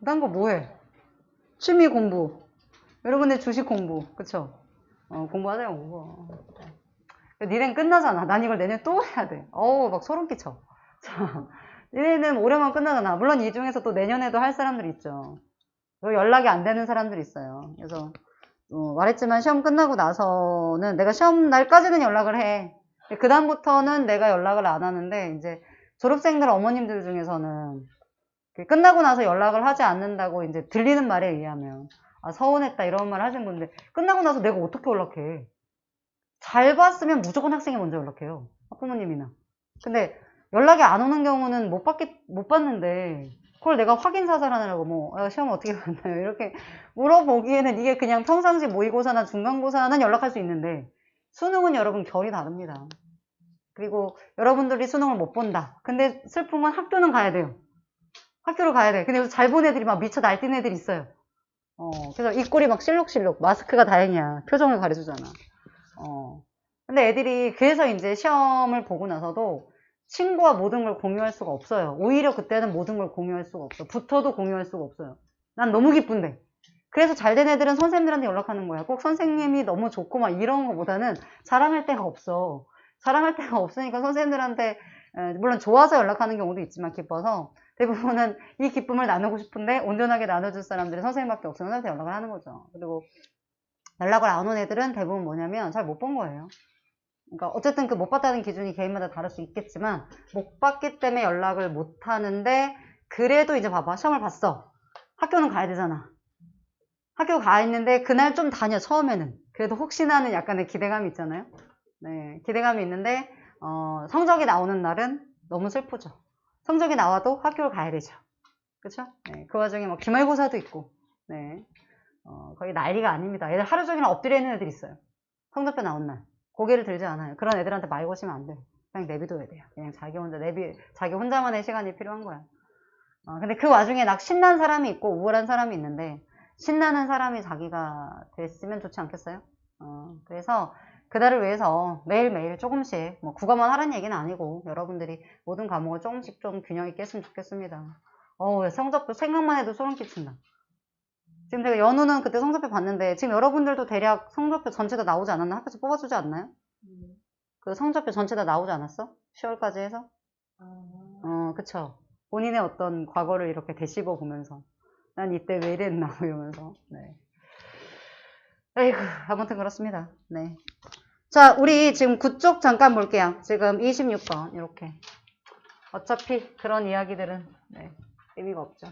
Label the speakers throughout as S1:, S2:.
S1: 그다음 거 뭐해? 취미 공부. 여러분의 주식 공부. 그쵸? 공부하자요, 공부. 니넨 끝나잖아. 난 이걸 내년에 또 해야 돼. 어우, 막 소름 끼쳐. 자, 니네는 올해만 끝나잖아. 물론 이 중에서 또 내년에도 할 사람들이 있죠. 연락이 안 되는 사람들이 있어요. 그래서, 말했지만 시험 끝나고 나서는 내가 시험 날까지는 연락을 해. 그다음부터는 내가 연락을 안 하는데, 이제 졸업생들 어머님들 중에서는 끝나고 나서 연락을 하지 않는다고 이제 들리는 말에 의하면, 아, 서운했다 이런 말 하시는 분들, 끝나고 나서 내가 어떻게 연락해? 잘 봤으면 무조건 학생이 먼저 연락해요. 학부모님이나. 근데 연락이 안 오는 경우는 못 받는데, 그걸 내가 확인 사살하느라고 뭐, 시험 어떻게 봤나요? 이렇게 물어보기에는 이게 그냥 평상시 모의고사나 중간고사는 연락할 수 있는데, 수능은 여러분 결이 다릅니다. 그리고 여러분들이 수능을 못 본다. 근데 슬픈 건 학교는 가야 돼요. 학교를 가야 돼. 근데 여기서 잘 본 애들이 막 미쳐 날뛰는 애들이 있어요. 그래서 입꼬리 막 실룩실룩. 마스크가 다행이야. 표정을 가려주잖아. 근데 애들이 그래서 이제 시험을 보고 나서도 친구와 모든 걸 공유할 수가 없어요. 오히려 그때는 모든 걸 공유할 수가 없어. 붙어도 공유할 수가 없어요. 난 너무 기쁜데. 그래서 잘된 애들은 선생님들한테 연락하는 거야. 꼭 선생님이 너무 좋고 막 이런 거보다는 자랑할 데가 없어. 자랑할 데가 없으니까 선생님들한테 물론 좋아서 연락하는 경우도 있지만 기뻐서 대부분은 이 기쁨을 나누고 싶은데 온전하게 나눠줄 사람들이 선생님밖에 없어서 선생님한테 연락을 하는 거죠. 그리고 연락을 안 온 애들은 대부분 뭐냐면 잘 못 본 거예요. 그러니까 어쨌든 그 못 봤다는 기준이 개인마다 다를 수 있겠지만 못 봤기 때문에 연락을 못 하는데 그래도 이제 봐봐. 시험을 봤어. 학교는 가야 되잖아. 학교 가 있는데 그날 좀 다녀 처음에는. 그래도 혹시나 하는 약간의 기대감이 있잖아요. 네, 기대감이 있는데 성적이 나오는 날은 너무 슬프죠. 성적이 나와도 학교를 가야 되죠. 그쵸? 네, 그 와중에 뭐 기말고사도 있고 네, 거의 난리가 아닙니다. 애들 하루 종일 엎드려 있는 애들이 있어요. 성적표 나온 날. 고개를 들지 않아요. 그런 애들한테 말 거시면 안 돼. 그냥 내비둬야 돼요. 그냥 자기 혼자만의 시간이 필요한 거야. 근데 그 와중에 신난 사람이 있고 우울한 사람이 있는데, 신나는 사람이 자기가 됐으면 좋지 않겠어요? 그래서 그날을 위해서 매일매일 조금씩, 뭐 국어만 하라는 얘기는 아니고, 여러분들이 모든 과목을 조금씩 좀 균형 있게 했으면 좋겠습니다. 성적표 생각만 해도 소름 끼친다. 지금 제가 연우는 그때 성적표 봤는데 지금 여러분들도 대략 성적표 전체 다 나오지 않았나? 학교에서 뽑아주지 않나요? 그 성적표 전체 다 나오지 않았어? 10월까지 해서? 그쵸. 본인의 어떤 과거를 이렇게 되씹어 보면서 난 이때 왜 이랬나 뭐 이러면서 네. 에이구, 아무튼 그렇습니다. 네. 자, 우리 지금 9쪽 잠깐 볼게요. 지금 26번 이렇게. 어차피 그런 이야기들은 네, 의미가 없죠.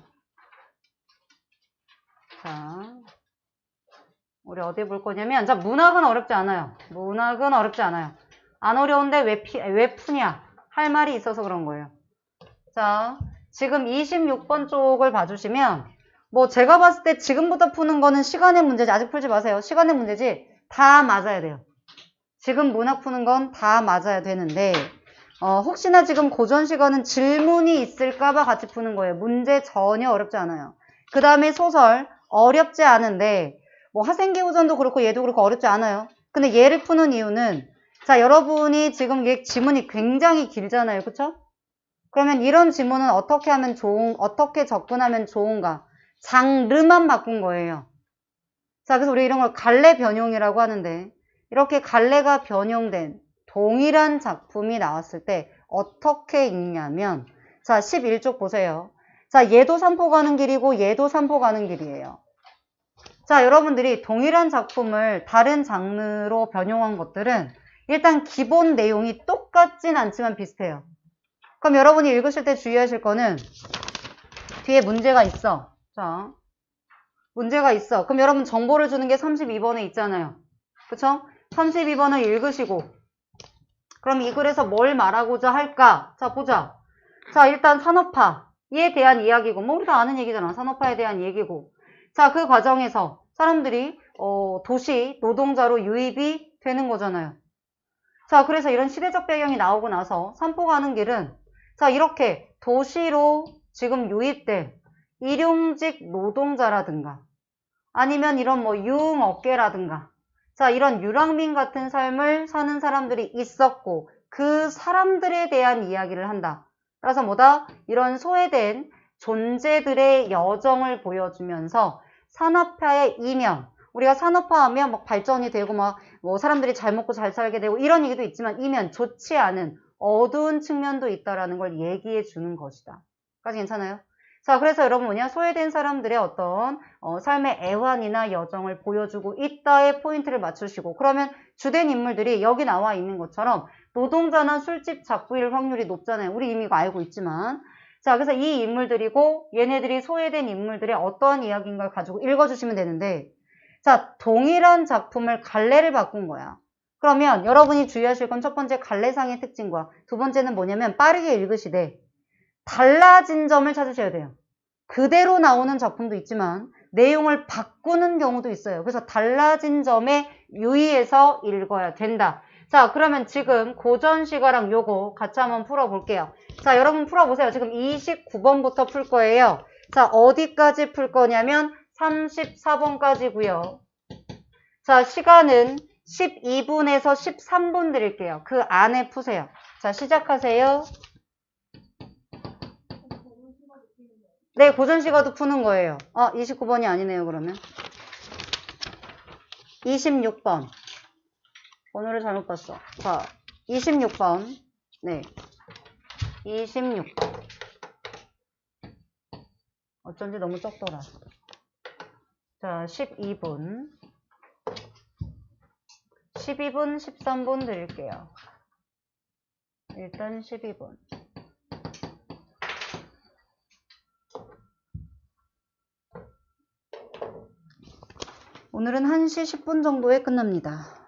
S1: 자, 우리 어디 볼 거냐면, 자, 문학은 어렵지 않아요. 문학은 어렵지 않아요. 안 어려운데 왜 푸냐? 할 말이 있어서 그런 거예요. 자, 지금 26번 쪽을 봐주시면, 뭐 제가 봤을 때 지금부터 푸는 거는 시간의 문제지. 아직 풀지 마세요. 시간의 문제지. 다 맞아야 돼요. 지금 문학 푸는 건 다 맞아야 되는데, 혹시나 지금 고전 시간은 질문이 있을까봐 같이 푸는 거예요. 문제 전혀 어렵지 않아요. 그 다음에 소설, 어렵지 않은데, 뭐 화생기호전도 그렇고 얘도 그렇고 어렵지 않아요. 근데 얘를 푸는 이유는, 자, 여러분이 지금 얘 지문이 굉장히 길잖아요. 그쵸? 그러면 이런 지문은 어떻게 접근하면 좋은가? 장르만 바꾼 거예요. 자, 그래서 우리 이런 걸 갈래 변형이라고 하는데, 이렇게 갈래가 변형된 동일한 작품이 나왔을 때 어떻게 읽냐면, 자, 11쪽 보세요. 자, 얘도 산포 가는 길이고 얘도 산포 가는 길이에요. 자, 여러분들이 동일한 작품을 다른 장르로 변형한 것들은 일단 기본 내용이 똑같진 않지만 비슷해요. 그럼 여러분이 읽으실 때 주의하실 거는 뒤에 문제가 있어. 자, 문제가 있어. 그럼 여러분 정보를 주는 게 32번에 있잖아요. 그쵸? 32번을 읽으시고, 그럼 이 글에서 뭘 말하고자 할까? 자, 보자. 자, 일단 산업화에 대한 이야기고, 뭐 우리가 아는 얘기잖아. 산업화에 대한 얘기고. 자, 그 과정에서 사람들이 도시 노동자로 유입이 되는 거잖아요. 자, 그래서 이런 시대적 배경이 나오고 나서 산포 가는 길은, 자, 이렇게 도시로 지금 유입된 일용직 노동자라든가 아니면 이런 뭐 유흥업계라든가, 자, 이런 유랑민 같은 삶을 사는 사람들이 있었고 그 사람들에 대한 이야기를 한다. 따라서 뭐다? 이런 소외된 존재들의 여정을 보여주면서 산업화의 이면, 우리가 산업화하면 막 발전이 되고 막 뭐 사람들이 잘 먹고 잘 살게 되고 이런 얘기도 있지만 이면 좋지 않은 어두운 측면도 있다라는 걸 얘기해 주는 것이다. 까지 괜찮아요? 자, 그래서 여러분 뭐냐? 소외된 사람들의 어떤 삶의 애환이나 여정을 보여주고 있다의 포인트를 맞추시고, 그러면 주된 인물들이 여기 나와 있는 것처럼 노동자나 술집 작부일 확률이 높잖아요. 우리 이미 이거 알고 있지만. 자, 그래서 이 인물들이고 얘네들이 소외된 인물들의 어떠한 이야기인가를 가지고 읽어주시면 되는데, 자, 동일한 작품을 갈래를 바꾼 거야. 그러면 여러분이 주의하실 건 첫 번째 갈래상의 특징과 두 번째는 뭐냐면 빠르게 읽으시되 달라진 점을 찾으셔야 돼요. 그대로 나오는 작품도 있지만 내용을 바꾸는 경우도 있어요. 그래서 달라진 점에 유의해서 읽어야 된다. 자, 그러면 지금 고전시가랑 요거 같이 한번 풀어볼게요. 자, 여러분 풀어보세요. 지금 29번부터 풀 거예요. 자, 어디까지 풀 거냐면 34번까지고요. 자, 시간은 12분에서 13분 드릴게요. 그 안에 푸세요. 자, 시작하세요. 네, 고전시가도 푸는 거예요. 29번이 아니네요, 그러면. 26번. 번호를 잘못 봤어. 자, 26번. 네. 26번. 어쩐지 너무 적더라. 자, 12분. 12분, 13분 드릴게요. 일단 12분. 오늘은 1시 10분 정도에 끝납니다.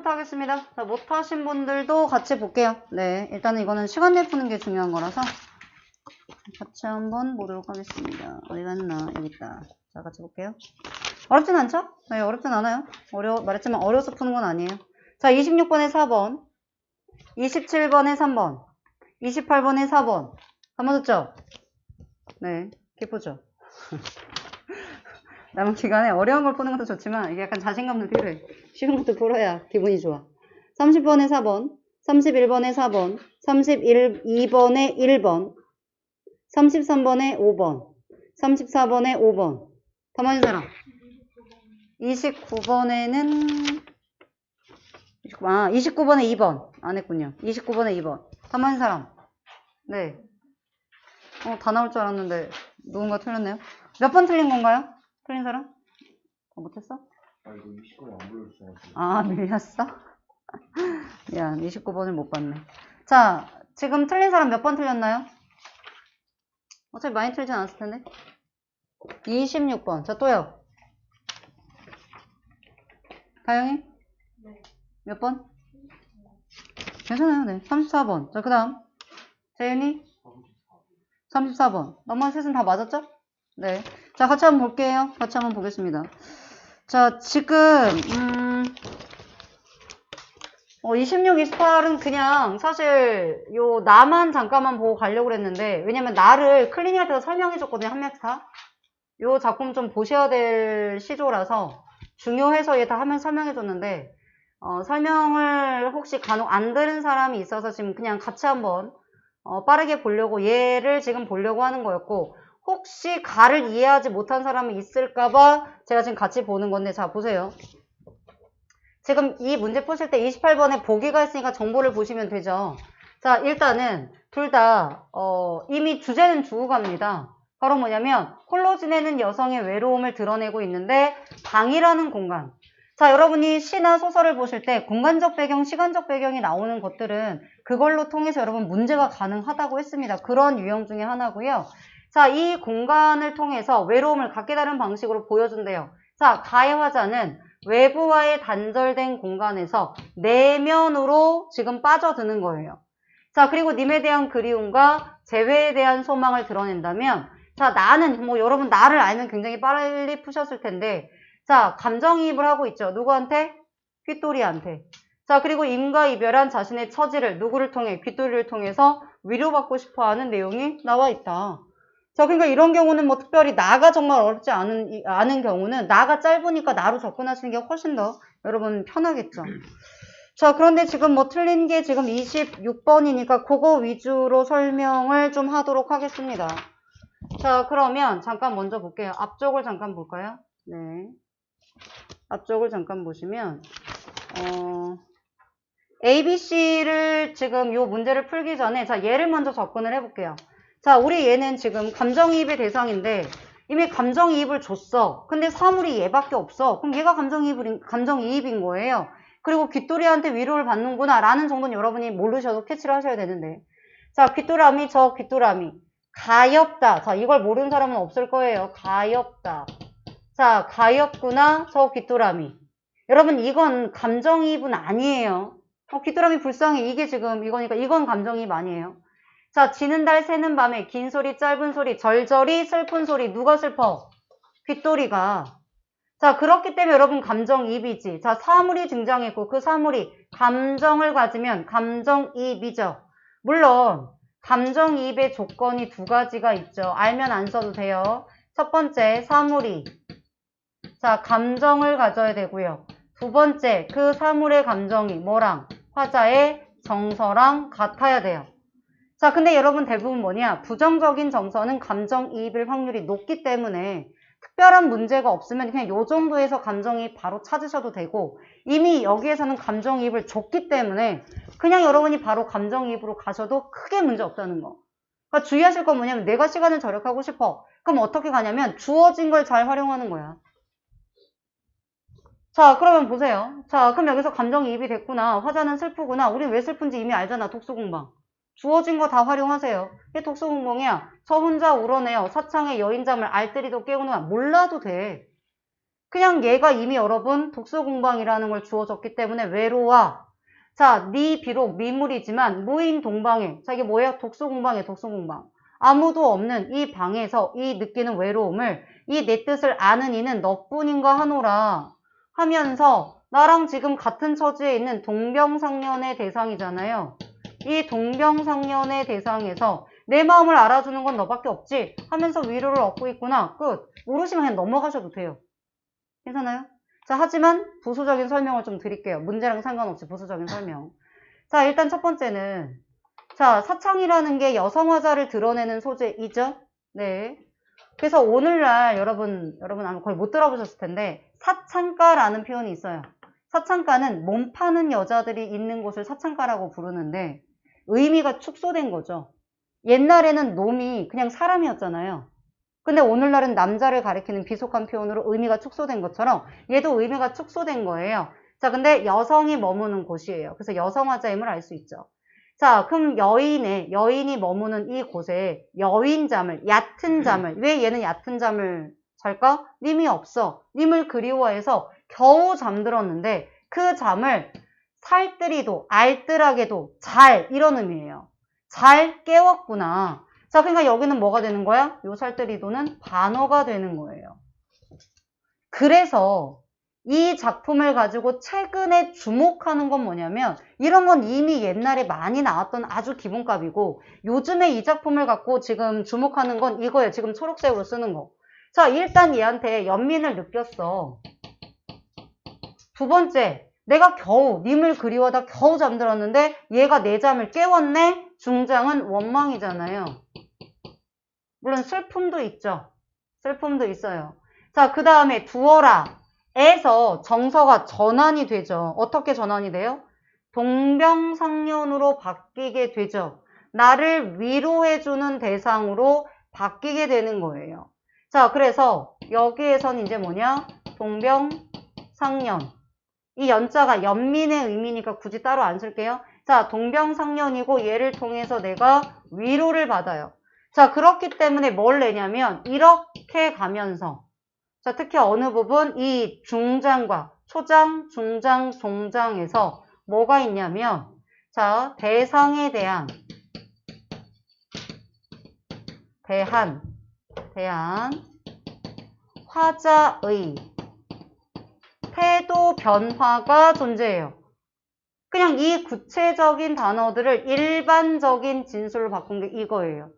S1: 하겠습니다. 자, 못하신 분들도 같이 볼게요. 네, 일단은 이거는 시간 내 푸는 게 중요한 거라서 같이 한번 보도록 하겠습니다. 어디 갔나? 여기 있다. 자, 같이 볼게요. 어렵진 않죠? 네, 어렵진 않아요. 말했지만 어려워서 푸는 건 아니에요. 자, 26번에 4번, 27번에 3번, 28번에 4번. 다 맞았죠? 네, 기쁘죠? 남은 기간에 어려운 걸 푸는 것도 좋지만 이게 약간 자신감도 필요해. 쉬운 것도 풀어야 기분이 좋아. 30번에 4번, 31번에 4번, 32번에 1번, 33번에 5번, 34번에 5번. 다 맞은 사람? 29번에는 29번에 2번. 안 했군요. 29번에 2번. 다 맞은 사람? 네. 다 나올 줄 알았는데 누군가 틀렸네요. 몇 번 틀린 건가요? 틀린 사람? 못했어?
S2: 이거 29번 안 불러주셔가지고.
S1: 아, 밀렸어? 미안, 29번을 못 봤네. 자, 지금 틀린 사람 몇 번 틀렸나요? 어차피 많이 틀리진 않았을 텐데. 26번. 자, 또요. 다영이?
S3: 네.
S1: 몇 번? 괜찮아요, 네. 34번. 자, 그 다음. 재윤이? 34번. 너만 셋은 다 맞았죠? 네. 자, 같이 한번 볼게요. 같이 한번 보겠습니다. 자, 지금, 26, 28은 그냥 사실 요 나만 잠깐만 보고 가려고 그랬는데, 왜냐면 나를 클리닝 할 때도 설명해줬거든요, 한 명씩 다. 요 작품 좀 보셔야 될 시조라서 중요해서 얘 다 하면 설명해줬는데, 설명을 혹시 간혹 안 들은 사람이 있어서 지금 그냥 같이 한번 빠르게 보려고 얘를 지금 보려고 하는 거였고, 혹시 가를 이해하지 못한 사람이 있을까봐 제가 지금 같이 보는 건데, 자, 보세요. 지금 이 문제 푸실 때 28번에 보기가 있으니까 정보를 보시면 되죠. 자, 일단은 둘 다 이미 주제는 주고 갑니다. 바로 뭐냐면 홀로 지내는 여성의 외로움을 드러내고 있는데 방이라는 공간. 자, 여러분이 시나 소설을 보실 때 공간적 배경, 시간적 배경이 나오는 것들은 그걸로 통해서 여러분 문제가 가능하다고 했습니다. 그런 유형 중에 하나고요. 자, 이 공간을 통해서 외로움을 각기 다른 방식으로 보여준대요. 자, 가의 화자는 외부와의 단절된 공간에서 내면으로 지금 빠져드는 거예요. 자, 그리고 님에 대한 그리움과 재회에 대한 소망을 드러낸다면, 자, 나는, 여러분 나를 알면 굉장히 빨리 푸셨을 텐데, 자, 감정이입을 하고 있죠. 누구한테? 귓돌이한테. 자, 그리고 임과 이별한 자신의 처지를 누구를 통해? 귓돌이를 통해서 위로받고 싶어 하는 내용이 나와 있다. 자, 그러니까 이런 경우는 뭐 특별히 나가 정말 어렵지 않은 경우는 나가 짧으니까 나로 접근하시는 게 훨씬 더 여러분 편하겠죠. 자, 그런데 지금 뭐 틀린 게 지금 26번이니까 그거 위주로 설명을 좀 하도록 하겠습니다. 자, 그러면 잠깐 먼저 볼게요. 앞쪽을 잠깐 볼까요? 네. 앞쪽을 잠깐 보시면, ABC를 지금 요 문제를 풀기 전에, 자, 얘를 먼저 접근을 해볼게요. 자, 우리 얘는 지금 감정이입의 대상인데, 이미 감정이입을 줬어. 근데 사물이 얘밖에 없어. 그럼 얘가 감정이입인 거예요. 그리고 귓돌이한테 위로를 받는구나 라는 정도는 여러분이 모르셔도 캐치를 하셔야 되는데, 자, 귓돌아미, 저 귓돌아미. 가엾다. 자, 이걸 모르는 사람은 없을 거예요. 가엾다. 자, 가엾구나, 저 귓돌아미. 여러분, 이건 감정이입은 아니에요. 귓돌아미 불쌍해. 이게 지금 이거니까 이건 감정이입 아니에요. 자, 지는 달 새는 밤에 긴 소리 짧은 소리 절절히 슬픈 소리. 누가 슬퍼? 귓돌이가. 자, 그렇기 때문에 여러분 감정이입이지. 자, 사물이 등장했고 그 사물이 감정을 가지면 감정이입이죠. 물론 감정이입의 조건이 두 가지가 있죠. 알면 안 써도 돼요. 첫 번째, 사물이 자, 감정을 가져야 되고요. 두 번째, 그 사물의 감정이 뭐랑? 화자의 정서랑 같아야 돼요. 자, 근데 여러분 대부분 뭐냐? 부정적인 정서는 감정이입일 확률이 높기 때문에 특별한 문제가 없으면 그냥 요 정도에서 감정이입 바로 찾으셔도 되고 이미 여기에서는 감정이입을 줬기 때문에 그냥 여러분이 바로 감정이입으로 가셔도 크게 문제 없다는 거. 그러니까 주의하실 건 뭐냐면 내가 시간을 절약하고 싶어. 그럼 어떻게 가냐면 주어진 걸 잘 활용하는 거야. 자, 그러면 보세요. 자, 그럼 여기서 감정이입이 됐구나. 화자는 슬프구나. 우린 왜 슬픈지 이미 알잖아. 독수공방. 주어진 거 다 활용하세요. 이게 독수공방이야. 저 혼자 울어내요. 사창의 여인잠을 알뜰히도 깨우는 몰라도 돼. 그냥 얘가 이미 여러분 독서공방이라는 걸 주어졌기 때문에 외로워. 자, 네 비록 미물이지만 무인 동방에. 자, 이게 뭐예요? 독서공방이에요. 독서공방. 아무도 없는 이 방에서 이 느끼는 외로움을 이 내 뜻을 아는 이는 너뿐인가 하노라 하면서 나랑 지금 같은 처지에 있는 동병상련의 대상이잖아요. 이 동병상련의 대상에서 내 마음을 알아주는 건 너밖에 없지 하면서 위로를 얻고 있구나. 끝. 모르시면 그냥 넘어가셔도 돼요. 괜찮아요? 자, 하지만 부수적인 설명을 좀 드릴게요. 문제랑 상관없이 부수적인 설명. 자, 일단 첫 번째는 자, 사창이라는 게 여성화자를 드러내는 소재이죠? 네. 그래서 오늘날 여러분 아마 거의 못 들어보셨을 텐데 사창가라는 표현이 있어요. 사창가는 몸 파는 여자들이 있는 곳을 사창가라고 부르는데 의미가 축소된 거죠. 옛날에는 놈이 그냥 사람이었잖아요. 근데 오늘날은 남자를 가리키는 비속한 표현으로 의미가 축소된 것처럼 얘도 의미가 축소된 거예요. 자, 근데 여성이 머무는 곳이에요. 그래서 여성화자임을 알 수 있죠. 자, 그럼 여인이 머무는 이 곳에 여인잠을, 얕은 잠을, 왜 얘는 얕은 잠을 잘까? 님이 없어. 님을 그리워해서 겨우 잠들었는데 그 잠을 살뜰히도 알뜰하게도 잘, 이런 의미예요. 잘 깨웠구나. 자, 그러니까 여기는 뭐가 되는 거야? 요 살뜰히도는 반어가 되는 거예요. 그래서 이 작품을 가지고 최근에 주목하는 건 뭐냐면 이런 건 이미 옛날에 많이 나왔던 아주 기본값이고 요즘에 이 작품을 갖고 지금 주목하는 건 이거예요. 지금 초록색으로 쓰는 거. 자, 일단 얘한테 연민을 느꼈어. 두 번째, 내가 겨우 님을 그리워하다 겨우 잠들었는데 얘가 내 잠을 깨웠네? 중장은 원망이잖아요. 물론 슬픔도 있죠. 슬픔도 있어요. 자, 그 다음에 두어라 에서 정서가 전환이 되죠. 어떻게 전환이 돼요? 동병상련으로 바뀌게 되죠. 나를 위로해주는 대상으로 바뀌게 되는 거예요. 자, 그래서 여기에선 이제 뭐냐? 동병상련. 이 연자가 연민의 의미니까 굳이 따로 안 쓸게요. 자, 동병상련이고 얘를 통해서 내가 위로를 받아요. 자, 그렇기 때문에 뭘 내냐면 이렇게 가면서 자, 특히 어느 부분 이 중장과 초장, 중장, 종장에서 뭐가 있냐면 자, 대상에 대한 화자의 태도 변화가 존재해요. 그냥 이 구체적인 단어들을 일반적인 진술로 바꾼 게 이거예요.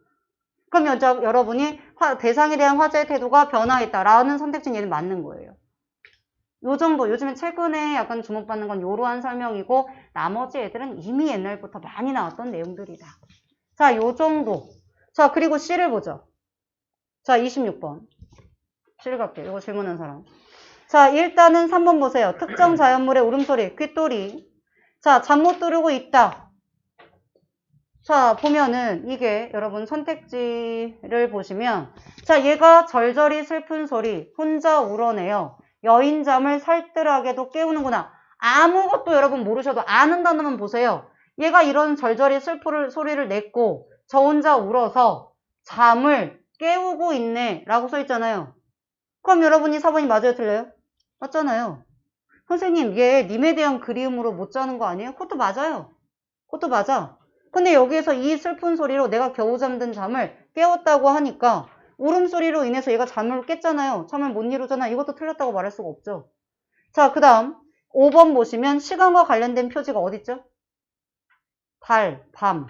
S1: 그럼 여러분이 대상에 대한 화자의 태도가 변화했다라는 선택지는 얘는 맞는 거예요. 요 정도, 요즘에 최근에 약간 주목받는 건 요러한 설명이고 나머지 애들은 이미 옛날부터 많이 나왔던 내용들이다. 자, 요 정도. 자, 그리고 C를 보죠. 자, 26번. C를 갈게요. 이거 질문한 사람. 자, 일단은 3번 보세요. 특정 자연물의 울음소리, 귓소리. 자, 잠 못 들고 있다. 자, 보면은 이게 여러분 선택지를 보시면 자, 얘가 절절히 슬픈 소리 혼자 울어내요. 여인잠을 살뜰하게도 깨우는구나. 아무것도 여러분 모르셔도 아는 단어만 보세요. 얘가 이런 절절히 슬픈 소리를 냈고 저 혼자 울어서 잠을 깨우고 있네 라고 써있잖아요. 그럼 여러분이 4번이 맞아요 틀려요? 맞잖아요. 선생님 얘 님에 대한 그리움으로 못 자는 거 아니에요? 그것도 맞아요. 그것도 맞아. 근데 여기에서 이 슬픈 소리로 내가 겨우 잠든 잠을 깨웠다고 하니까 울음소리로 인해서 얘가 잠을 깼잖아요. 잠을 못 이루잖아. 이것도 틀렸다고 말할 수가 없죠. 자, 그 다음 5번 보시면 시간과 관련된 표지가 어딨죠? 달, 밤.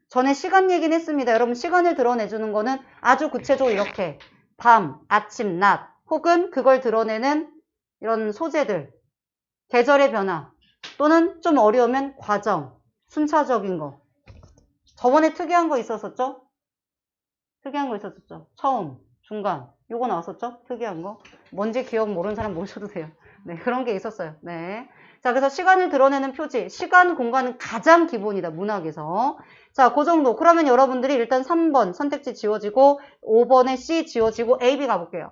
S1: 전에 시간 얘기는 했습니다. 여러분 시간을 드러내주는 거는 아주 구체적으로 이렇게 밤, 아침, 낮 혹은 그걸 드러내는 이런 소재들 계절의 변화 또는 좀 어려우면 과정, 순차적인 거. 저번에 특이한 거 있었었죠? 특이한 거 있었었죠? 처음, 중간, 요거 나왔었죠? 특이한 거. 뭔지 기억 모르는 사람 모르셔도 돼요. 네, 그런 게 있었어요. 네. 자, 그래서 시간을 드러내는 표지. 시간, 공간은 가장 기본이다, 문학에서. 자, 그 정도. 그러면 여러분들이 일단 3번 선택지 지워지고, 5번에 C 지워지고, A, B 가볼게요.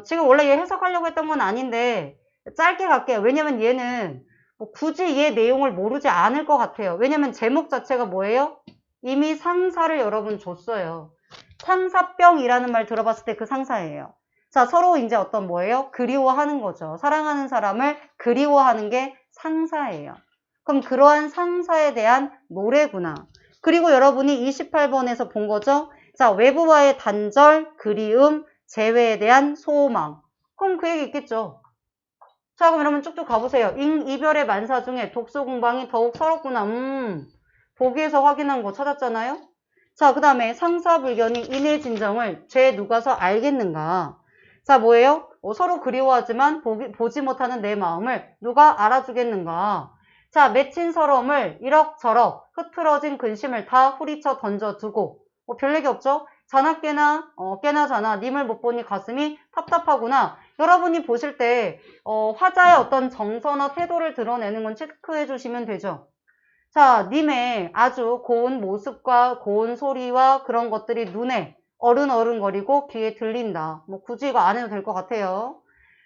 S1: 지금 원래 얘 해석하려고 했던 건 아닌데, 짧게 갈게요. 왜냐면 얘는 뭐 굳이 얘 내용을 모르지 않을 것 같아요. 왜냐면 제목 자체가 뭐예요? 이미 상사를 여러분 줬어요. 상사병이라는 말 들어봤을 때 그 상사예요. 자, 서로 이제 어떤 뭐예요? 그리워하는 거죠. 사랑하는 사람을 그리워하는 게 상사예요. 그럼 그러한 상사에 대한 노래구나. 그리고 여러분이 28번에서 본 거죠? 자, 외부와의 단절, 그리움, 재회에 대한 소망. 그럼 그 얘기 있겠죠. 자, 그럼 여러분 쭉쭉 가보세요. 이별의 만사 중에 독서 공방이 더욱 서럽구나. 보기에서 확인한 거 찾았잖아요? 자, 그 다음에 상사불견이 인의 진정을 죄 누가서 알겠는가? 자, 뭐예요? 서로 그리워하지만 보지 못하는 내 마음을 누가 알아주겠는가? 자, 맺힌 서러움을 이럭저럭 흐트러진 근심을 다 후리쳐 던져두고 별 얘기 없죠? 자나 깨나 자나 님을 못 보니 가슴이 답답하구나. 여러분이 보실 때 화자의 어떤 정서나 태도를 드러내는 건 체크해 주시면 되죠. 자, 님의 아주 고운 모습과 고운 소리와 그런 것들이 눈에 어른어른거리고 귀에 들린다. 뭐 굳이 이거 안 해도 될 것 같아요.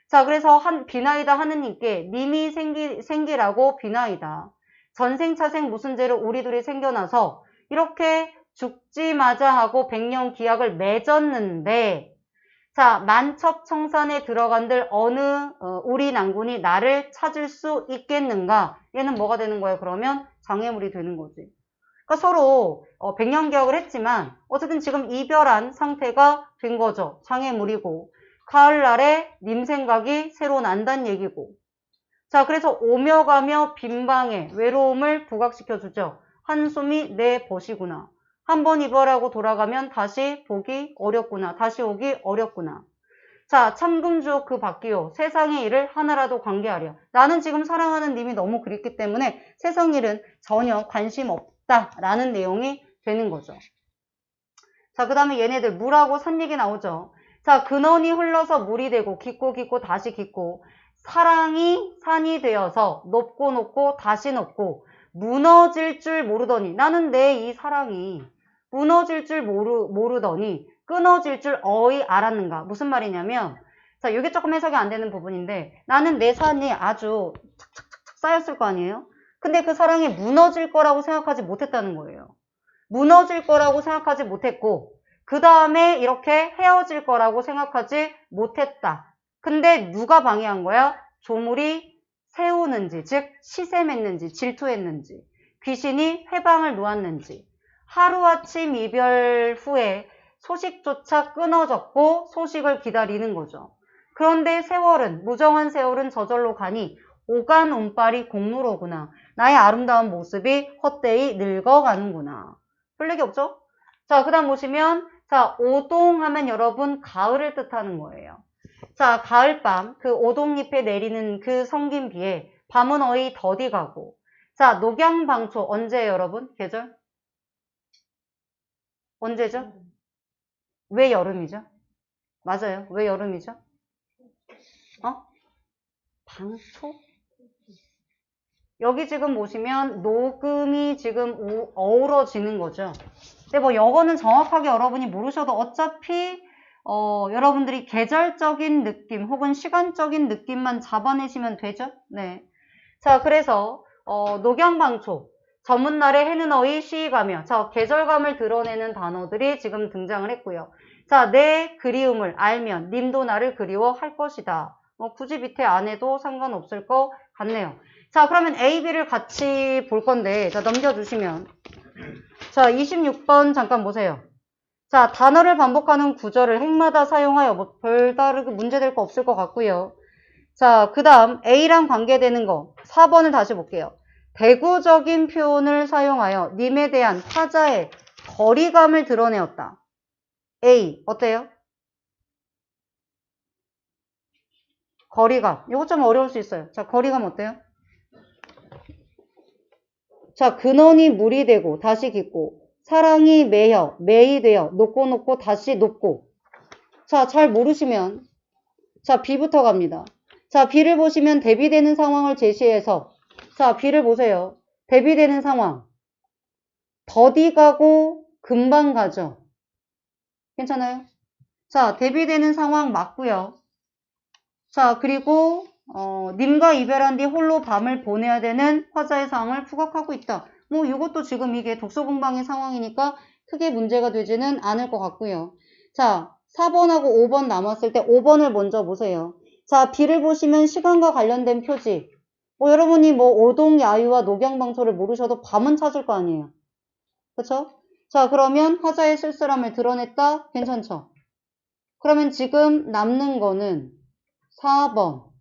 S1: 자, 그래서 비나이다 하느님께 님이 생기라고 비나이다. 전생차생 무슨 죄로 우리 둘이 생겨나서 이렇게 죽지마자 하고 백년 기약을 맺었는데 자, 만첩청산에 들어간들 어느 우리 난군이 나를 찾을 수 있겠는가? 얘는 뭐가 되는 거예요? 그러면 장애물이 되는 거지. 그러니까 서로 백년 기약을 했지만 어쨌든 지금 이별한 상태가 된 거죠. 장애물이고 가을날에 님 생각이 새로 난다는 얘기고 자, 그래서 오며 가며 빈방에 외로움을 부각시켜주죠. 한숨이 내 벗이구나. 한번 이별하고 돌아가면 다시 보기 어렵구나. 다시 오기 어렵구나. 자, 참금주옥 그 밖이요. 세상의 일을 하나라도 관계하려. 나는 지금 사랑하는 님이 너무 그립기 때문에 세상 일은 전혀 관심 없다라는 내용이 되는 거죠. 자, 그 다음에 얘네들 물하고 산 얘기 나오죠. 자, 근원이 흘러서 물이 되고 깊고 다시 깊고 사랑이 산이 되어서 높고 높고 다시 높고 무너질 줄 모르더니 나는 내 이 사랑이 무너질 줄 모르더니 끊어질 줄 어이 알았는가. 무슨 말이냐면 자, 이게 조금 해석이 안 되는 부분인데 나는 내 산이 아주 착착착착 쌓였을 거 아니에요? 근데 그 사랑이 무너질 거라고 생각하지 못했다는 거예요. 무너질 거라고 생각하지 못했고 그 다음에 이렇게 헤어질 거라고 생각하지 못했다. 근데 누가 방해한 거야? 조물이 세우는지, 즉 시샘했는지, 질투했는지, 귀신이 회방을 놓았는지, 하루아침 이별 후에 소식조차 끊어졌고 소식을 기다리는 거죠. 그런데 세월은, 무정한 세월은 저절로 가니 오간 운빨이 공로로구나. 나의 아름다운 모습이 헛되이 늙어가는구나. 별 얘기 없죠? 자, 그 다음 보시면 자, 오동하면 여러분 가을을 뜻하는 거예요. 자, 가을밤 그 오동잎에 내리는 그 성긴 비에 밤은 어이 더디 가고 자, 녹양방초 언제예요 여러분? 계절? 언제죠? 왜 여름이죠? 맞아요. 왜 여름이죠? 방초? 여기 지금 보시면 녹음이 지금 어우러지는 거죠. 근데 뭐 영어는 정확하게 여러분이 모르셔도 어차피 여러분들이 계절적인 느낌 혹은 시간적인 느낌만 잡아내시면 되죠. 네. 자, 그래서 녹양방초 전문날에 해는 어이 시가며 자, 계절감을 드러내는 단어들이 지금 등장을 했고요. 자, 내 그리움을 알면 님도 나를 그리워할 것이다. 뭐 굳이 밑에 안 해도 상관없을 것 같네요. 자, 그러면 A, B를 같이 볼 건데 자, 넘겨주시면 자, 26번 잠깐 보세요. 자, 단어를 반복하는 구절을 행마다 사용하여 뭐 별다르게 문제될 거 없을 것 같고요. 자, 그 다음 A랑 관계되는 거 4번을 다시 볼게요. 대구적인 표현을 사용하여 님에 대한 타자의 거리감을 드러내었다. A, 어때요? 거리감. 이거 좀 어려울 수 있어요. 자, 거리감 어때요? 자, 근원이 물이 되고 다시 깊고 사랑이 매이 되어 높고 다시 높고 자, 잘 모르시면 자, B부터 갑니다. 자, B를 보시면 대비되는 상황을 제시해서 자, B를 보세요. 대비되는 상황 더디 가고 금방 가죠. 괜찮아요? 자, 대비되는 상황 맞고요. 자, 그리고 님과 이별한 뒤 홀로 밤을 보내야 되는 화자의 상황을 부각하고 있다. 뭐 이것도 지금 이게 독서공방의 상황이니까 크게 문제가 되지는 않을 것 같고요. 자, 4번하고 5번 남았을 때 5번을 먼저 보세요. 자, B를 보시면 시간과 관련된 표지. 뭐 여러분이 뭐 오동 야유와 녹양방초를 모르셔도 밤은 찾을 거 아니에요. 그쵸? 자, 그러면 하자의 쓸쓸함을 드러냈다? 괜찮죠? 그러면 지금 남는 거는 4번.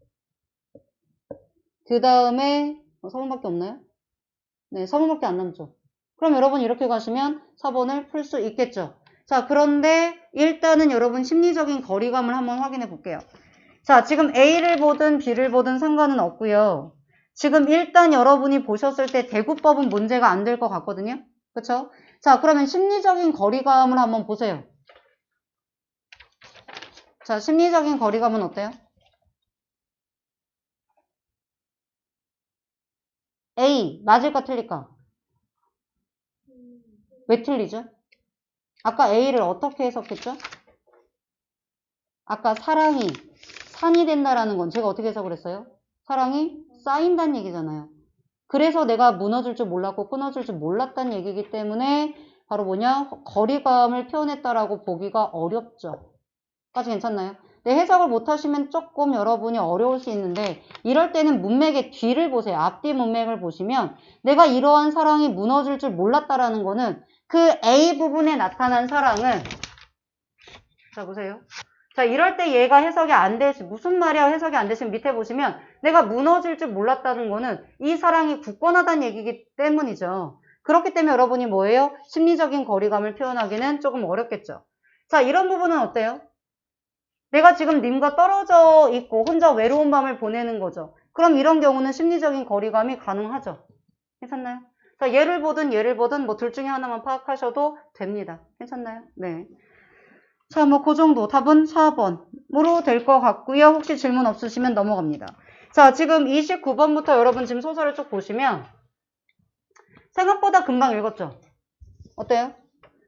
S1: 그 다음에 4번밖에 없나요? 네, 4번밖에 안 남죠. 그럼 여러분 이렇게 가시면 4번을 풀 수 있겠죠. 자, 그런데 일단은 여러분 심리적인 거리감을 한번 확인해 볼게요. 자, 지금 A를 보든 B를 보든 상관은 없고요. 지금 일단 여러분이 보셨을 때 대구법은 문제가 안 될 것 같거든요. 그쵸? 자, 그러면 심리적인 거리감을 한번 보세요. 자, 심리적인 거리감은 어때요? A, 맞을까 틀릴까? 왜 틀리죠? 아까 A를 어떻게 해석했죠? 아까 사랑이 산이 된다라는 건 제가 어떻게 해석을 했어요? 사랑이 쌓인다는 얘기잖아요. 그래서 내가 무너질 줄 몰랐고 끊어질 줄 몰랐다는 얘기이기 때문에 바로 뭐냐? 거리감을 표현했다라고 보기가 어렵죠. 까지 괜찮나요? 네, 해석을 못하시면 조금 여러분이 어려울 수 있는데 이럴 때는 문맥의 뒤를 보세요. 앞뒤 문맥을 보시면 내가 이러한 사랑이 무너질 줄 몰랐다라는 거는 그 A 부분에 나타난 사랑은 자 보세요. 자 이럴 때 얘가 해석이 안 되시 무슨 말이야 해석이 안 되시면 밑에 보시면 내가 무너질 줄 몰랐다는 거는 이 사랑이 굳건하다는 얘기이기 때문이죠. 그렇기 때문에 여러분이 뭐예요? 심리적인 거리감을 표현하기는 조금 어렵겠죠. 자 이런 부분은 어때요? 내가 지금 님과 떨어져 있고 혼자 외로운 밤을 보내는 거죠. 그럼 이런 경우는 심리적인 거리감이 가능하죠. 괜찮나요? 자, 얘를 보든 뭐 둘 중에 하나만 파악하셔도 됩니다. 괜찮나요? 네. 자, 뭐 그 정도 답은 4번으로 될 것 같고요. 혹시 질문 없으시면 넘어갑니다. 자, 지금 29번부터 여러분 지금 소설을 쭉 보시면 생각보다 금방 읽었죠? 어때요?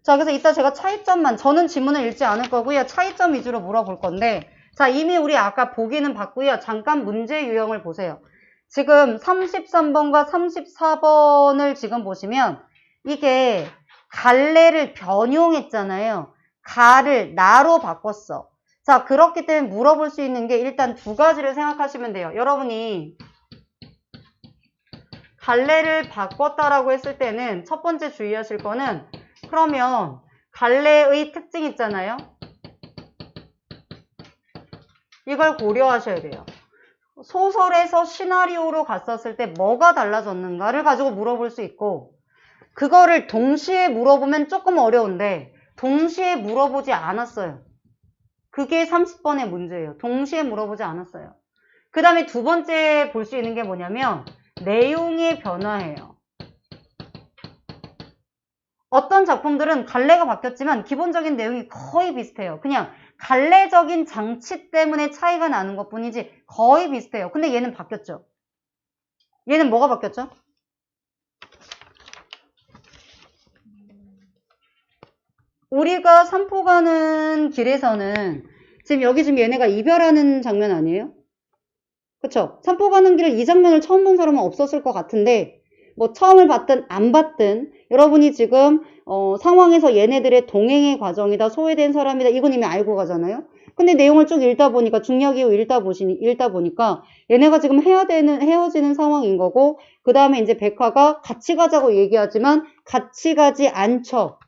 S1: 자, 그래서 이따 제가 차이점만, 저는 지문을 읽지 않을 거고요. 차이점 위주로 물어볼 건데, 자, 이미 우리 아까 보기는 봤고요. 잠깐 문제 유형을 보세요. 지금 33번과 34번을 지금 보시면, 이게 갈래를 변용했잖아요. 가를 나로 바꿨어. 자, 그렇기 때문에 물어볼 수 있는 게 일단 두 가지를 생각하시면 돼요. 여러분이 갈래를 바꿨다라고 했을 때는 첫 번째 주의하실 거는 그러면 갈래의 특징 있잖아요. 이걸 고려하셔야 돼요. 소설에서 시나리오로 갔었을 때 뭐가 달라졌는가를 가지고 물어볼 수 있고 그거를 동시에 물어보면 조금 어려운데 동시에 물어보지 않았어요. 그게 30번의 문제예요. 동시에 물어보지 않았어요. 그 다음에 두 번째 볼 수 있는 게 뭐냐면 내용의 변화예요. 어떤 작품들은 갈래가 바뀌었지만 기본적인 내용이 거의 비슷해요. 그냥 갈래적인 장치 때문에 차이가 나는 것 뿐이지 거의 비슷해요. 근데 얘는 바뀌었죠. 얘는 뭐가 바뀌었죠? 우리가 산포 가는 길에서는 지금 여기 지금 얘네가 이별하는 장면 아니에요? 그쵸? 산포 가는 길을 이 장면을 처음 본 사람은 없었을 것 같은데 뭐 처음을 봤든 안 봤든 여러분이 지금 상황에서 얘네들의 동행의 과정이다, 소외된 사람이다 이건 이미 알고 가잖아요. 근데 내용을 쭉 읽다 보니까 중력 이후 읽다 보니까 얘네가 지금 헤어지는 상황인 거고 그 다음에 이제 백화가 같이 가자고 얘기하지만 같이 가지 않죠.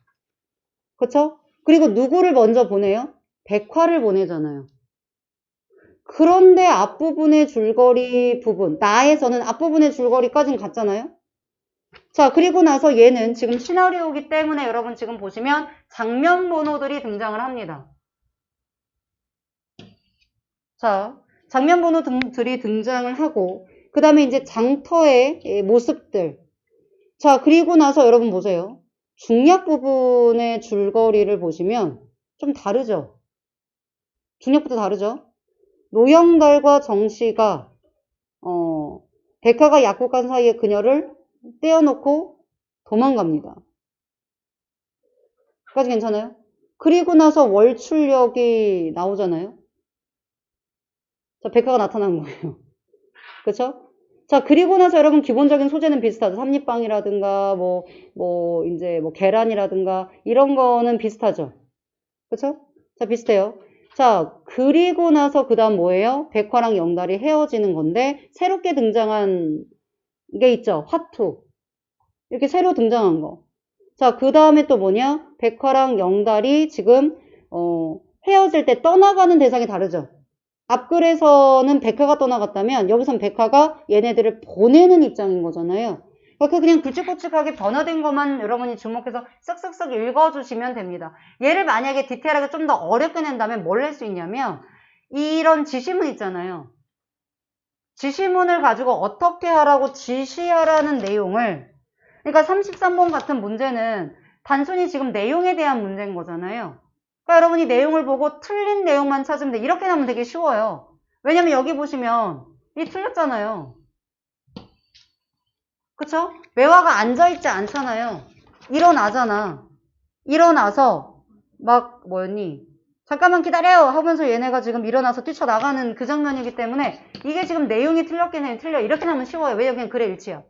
S1: 그쵸? 그리고 누구를 먼저 보내요? 백화를 보내잖아요. 그런데 앞부분의 줄거리 부분, 나에서는 앞부분의 줄거리까지는 갔잖아요. 자, 그리고 나서 얘는 지금 시나리오이기 때문에 여러분 지금 보시면 장면 번호들이 등장을 합니다. 자, 장면 번호들이 등장을 하고 그 다음에 이제 장터의 모습들. 자, 그리고 나서 여러분 보세요. 중략 부분의 줄거리를 보시면 좀 다르죠? 중략부터 다르죠? 노영달과 정씨가 백화가 약국간 사이에 그녀를 떼어놓고 도망갑니다. 까지 괜찮아요? 그리고 나서 월출역이 나오잖아요. 자, 백화가 나타난 거예요. 그쵸? 자, 그리고 나서 여러분 기본적인 소재는 비슷하죠. 삼립빵이라든가 이제 계란이라든가 이런 거는 비슷하죠. 그쵸? 자, 비슷해요. 자, 그리고 나서 그 다음 뭐예요? 백화랑 영달이 헤어지는 건데, 새롭게 등장한 게 있죠. 화투. 이렇게 새로 등장한 거. 자, 그 다음에 또 뭐냐? 백화랑 영달이 지금, 헤어질 때 떠나가는 대상이 다르죠. 앞글에서는 백화가 떠나갔다면, 여기선 백화가 얘네들을 보내는 입장인 거잖아요. 그러니까 그냥 굵직굵직하게 변화된 것만 여러분이 주목해서 쓱쓱쓱 읽어주시면 됩니다. 얘를 만약에 디테일하게 좀 더 어렵게 낸다면 뭘 낼 수 있냐면, 이런 지시문 있잖아요. 지시문을 가지고 어떻게 하라고 지시하라는 내용을, 그러니까 33번 같은 문제는 단순히 지금 내용에 대한 문제인 거잖아요. 그러니까 여러분이 내용을 보고 틀린 내용만 찾으면 돼. 이렇게 나면 되게 쉬워요. 왜냐면 여기 보시면 이 틀렸잖아요. 그쵸? 매화가 앉아있지 않잖아요. 일어나잖아. 일어나서 막 뭐였니? 잠깐만 기다려요 하면서 얘네가 지금 일어나서 뛰쳐나가는 그 장면이기 때문에 이게 지금 내용이 틀렸긴 해. 틀려. 이렇게 나면 쉬워요. 왜 여기는 글의 일치야.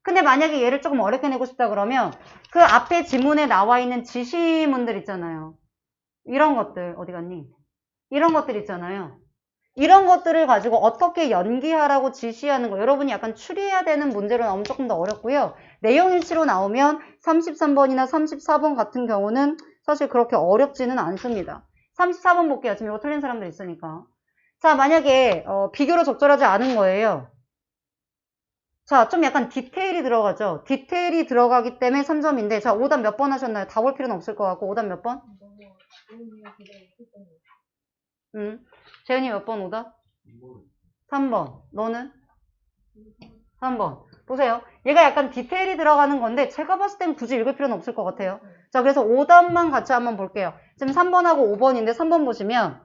S1: 근데 만약에 얘를 조금 어렵게 내고 싶다 그러면 그 앞에 지문에 나와 있는 지시문들 있잖아요. 이런 것들 어디 갔니? 이런 것들 있잖아요. 이런 것들을 가지고 어떻게 연기하라고 지시하는 거 여러분이 약간 추리해야 되는 문제로 나오면 조금 더 어렵고요. 내용 일치로 나오면 33번이나 34번 같은 경우는 사실 그렇게 어렵지는 않습니다. 34번 볼게요. 지금 이거 틀린 사람들 있으니까. 자, 만약에 비교로 적절하지 않은 거예요. 자, 좀 약간 디테일이 들어가죠. 디테일이 들어가기 때문에 3점인데 자, 오답 몇 번 하셨나요? 다 볼 필요는 없을 것 같고 오답 몇 번? 재현이 몇 번 오답? 3번. 너는? 3번. 보세요. 얘가 약간 디테일이 들어가는 건데 제가 봤을 땐 굳이 읽을 필요는 없을 것 같아요. 자, 그래서 오답만 같이 한번 볼게요. 지금 3번하고 5번인데 3번 보시면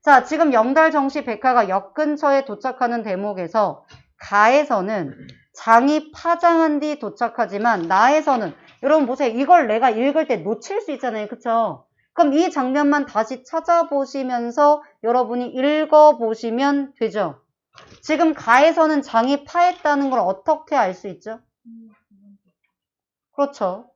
S1: 자, 지금 영달, 정시, 백화가 역 근처에 도착하는 대목에서 가에서는 장이 파장한 뒤 도착하지만 나에서는 여러분 보세요. 이걸 내가 읽을 때 놓칠 수 있잖아요. 그쵸? 그럼 이 장면만 다시 찾아보시면서 여러분이 읽어보시면 되죠. 지금 가에서는 장이 파했다는 걸 어떻게 알 수 있죠? 그렇죠.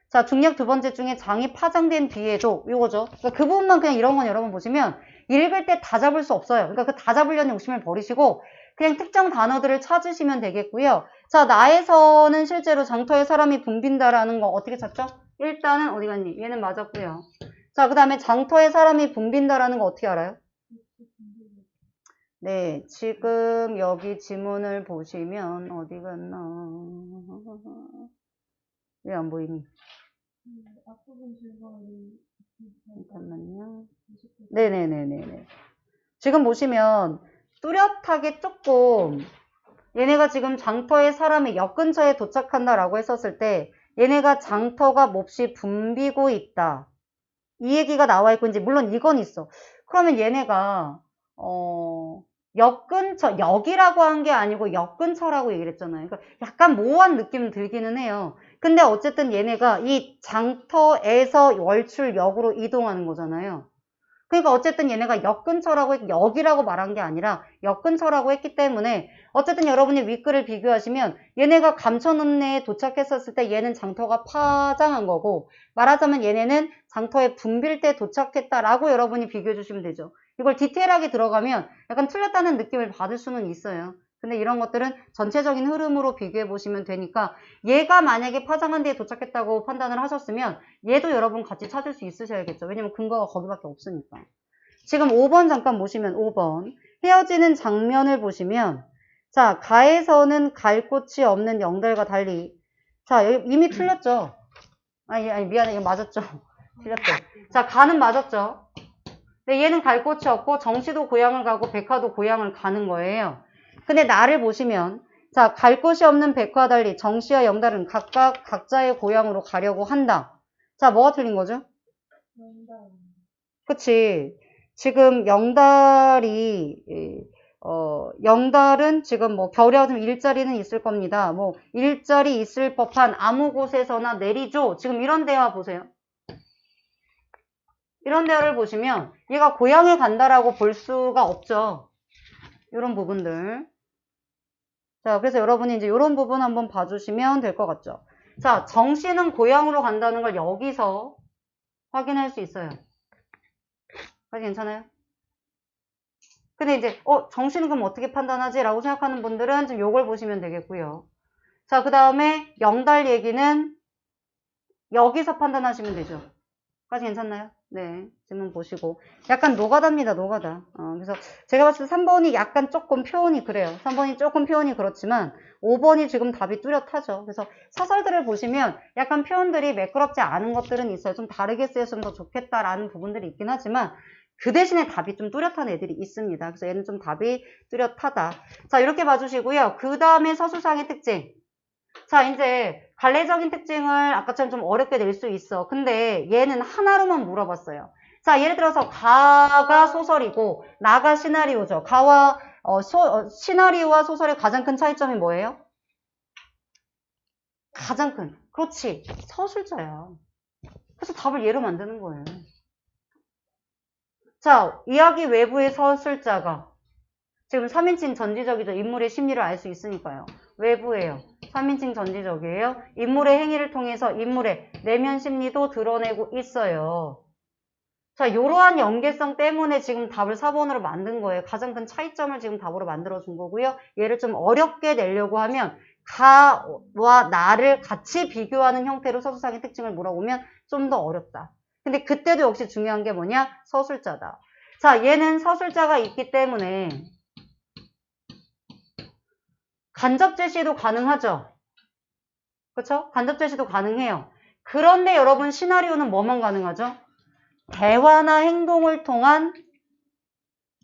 S1: 자, 중략 두 번째 중에 장이 파장된 뒤에도 이거죠. 그러니까 그 부분만 그냥 이런 건 여러분 보시면 읽을 때 다 잡을 수 없어요. 그러니까 그 다 잡으려는 욕심을 버리시고 그냥 특정 단어들을 찾으시면 되겠고요. 자, 나에서는 실제로 장터에 사람이 붐빈다라는 거 어떻게 찾죠? 일단은 어디 갔니? 얘는 맞았고요. 자, 그 다음에 장터에 사람이 붐빈다라는 거 어떻게 알아요? 네, 지금 여기 지문을 보시면 어디 갔나? 왜 안 보이니? 잠깐만요. 네네네네. 지금 보시면 뚜렷하게 조금 얘네가 지금 장터에 사람이 역 근처에 도착한다라고 했었을 때 얘네가 장터가 몹시 붐비고 있다. 이 얘기가 나와 있고 이제 물론 이건 있어. 그러면 얘네가 역 근처, 역이라고 한 게 아니고 역 근처라고 얘기를 했잖아요. 그러니까 약간 모호한 느낌 들기는 해요. 근데 어쨌든 얘네가 이 장터에서 월출역으로 이동하는 거잖아요. 그러니까 어쨌든 얘네가 역 근처라고 역이라고 말한 게 아니라 역 근처라고 했기 때문에 어쨌든 여러분이 윗글을 비교하시면 얘네가 감천읍내에 도착했었을 때 얘는 장터가 파장한 거고 말하자면 얘네는 장터에 붐빌 때 도착했다라고 여러분이 비교해 주시면 되죠. 이걸 디테일하게 들어가면 약간 틀렸다는 느낌을 받을 수는 있어요. 근데 이런 것들은 전체적인 흐름으로 비교해 보시면 되니까 얘가 만약에 파장한 데에 도착했다고 판단을 하셨으면 얘도 여러분 같이 찾을 수 있으셔야겠죠. 왜냐면 근거가 거기밖에 없으니까. 지금 5번 잠깐 보시면 5번 헤어지는 장면을 보시면 자, 가에서는 갈 곳이 없는 영달과 달리 자, 여기 이미 틀렸죠. 아니 미안해. 이거 맞았죠. 틀렸대. 자, 가는 맞았죠. 근데 얘는 갈 곳이 없고 정시도 고향을 가고 백화도 고향을 가는 거예요. 근데 나를 보시면 자, 갈 곳이 없는 백화와 달리 정시와 영달은 각각 각자의 고향으로 가려고 한다. 자, 뭐가 틀린 거죠? 그치. 지금 영달이 영달은 지금 뭐 겨울에 좀 일자리는 있을 겁니다. 뭐 일자리 있을 법한 아무 곳에서나 내리죠. 지금 이런 대화 보세요. 이런 대화를 보시면 얘가 고향을 간다라고 볼 수가 없죠. 이런 부분들. 자, 그래서 여러분이 이제 이런 부분 한번 봐주시면 될 것 같죠. 자, 정씨는 고향으로 간다는 걸 여기서 확인할 수 있어요. 까지 괜찮아요? 근데 이제 정시는 그럼 어떻게 판단하지? 라고 생각하는 분들은 좀 요걸 보시면 되겠고요. 자, 그 다음에 영달 얘기는 여기서 판단하시면 되죠. 까지 괜찮나요? 네, 질문 보시고. 약간 노가다입니다, 노가다. 그래서 제가 봤을 때 3번이 약간 조금 표현이 그래요. 3번이 조금 표현이 그렇지만 5번이 지금 답이 뚜렷하죠. 그래서 사설들을 보시면 약간 표현들이 매끄럽지 않은 것들은 있어요. 좀 다르게 쓰였으면 더 좋겠다라는 부분들이 있긴 하지만 그 대신에 답이 좀 뚜렷한 애들이 있습니다. 그래서 얘는 좀 답이 뚜렷하다. 자, 이렇게 봐주시고요. 그 다음에 서술상의 특징. 자, 이제 관례적인 특징을 아까처럼 좀 어렵게 낼 수 있어. 근데 얘는 하나로만 물어봤어요. 자, 예를 들어서 가가 소설이고 나가 시나리오죠. 가와 시나리오와 소설의 가장 큰 차이점이 뭐예요? 가장 큰. 그렇지. 서술자야. 그래서 답을 얘로 만드는 거예요. 자, 이야기 외부의 서술자가 지금 3인칭 전지적이죠. 인물의 심리를 알 수 있으니까요. 외부예요. 3인칭 전지적이에요. 인물의 행위를 통해서 인물의 내면 심리도 드러내고 있어요. 자, 요러한 연계성 때문에 지금 답을 4번으로 만든 거예요. 가장 큰 차이점을 지금 답으로 만들어준 거고요. 얘를 좀 어렵게 내려고 하면 가와 나를 같이 비교하는 형태로 서술상의 특징을 물어보면 좀 더 어렵다. 근데 그때도 역시 중요한 게 뭐냐? 서술자다. 자, 얘는 서술자가 있기 때문에 간접 제시도 가능하죠. 그렇죠? 간접 제시도 가능해요. 그런데 여러분 시나리오는 뭐만 가능하죠? 대화나 행동을 통한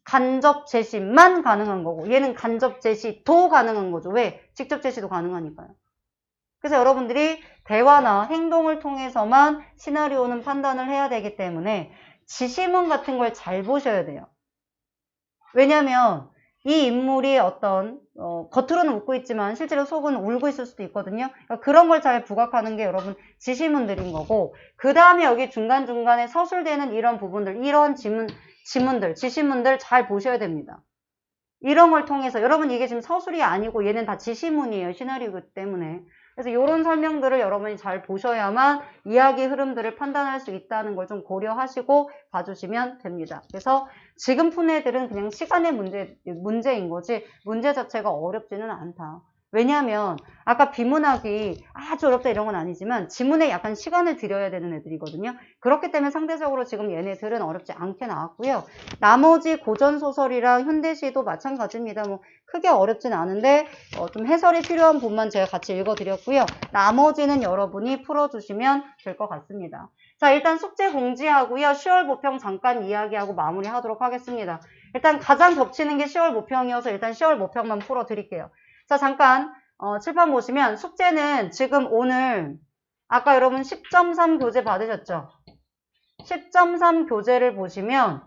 S1: 간접 제시만 가능한 거고 얘는 간접 제시도 가능한 거죠. 왜? 직접 제시도 가능하니까요. 그래서 여러분들이 대화나 행동을 통해서만 시나리오는 판단을 해야 되기 때문에 지시문 같은 걸 잘 보셔야 돼요. 왜냐면 이 인물이 어떤 겉으로는 웃고 있지만 실제로 속은 울고 있을 수도 있거든요. 그러니까 그런 걸 잘 부각하는 게 여러분 지시문들인 거고 그 다음에 여기 중간중간에 서술되는 이런 부분들 이런 지문들 지시문들 잘 보셔야 됩니다. 이런 걸 통해서 여러분 이게 지금 서술이 아니고 얘는 다 지시문이에요. 시나리오이기 때문에. 그래서 이런 설명들을 여러분이 잘 보셔야만 이야기 흐름들을 판단할 수 있다는 걸 좀 고려하시고 봐주시면 됩니다. 그래서 지금 푼 애들은 그냥 시간의 문제인 거지 문제 자체가 어렵지는 않다. 왜냐하면 아까 비문학이 아주 어렵다 이런 건 아니지만 지문에 약간 시간을 들여야 되는 애들이거든요. 그렇기 때문에 상대적으로 지금 얘네들은 어렵지 않게 나왔고요. 나머지 고전소설이랑 현대시도 마찬가지입니다. 뭐 크게 어렵진 않은데 좀 해설이 필요한 부분만 제가 같이 읽어드렸고요. 나머지는 여러분이 풀어주시면 될 것 같습니다. 자, 일단 숙제 공지하고요. 10월 모평 잠깐 이야기하고 마무리하도록 하겠습니다. 일단 가장 겹치는 게 10월 모평이어서 일단 10월 모평만 풀어드릴게요. 자, 잠깐 칠판 보시면 숙제는 지금 오늘 아까 여러분 10.3 교재 받으셨죠? 10.3 교재를 보시면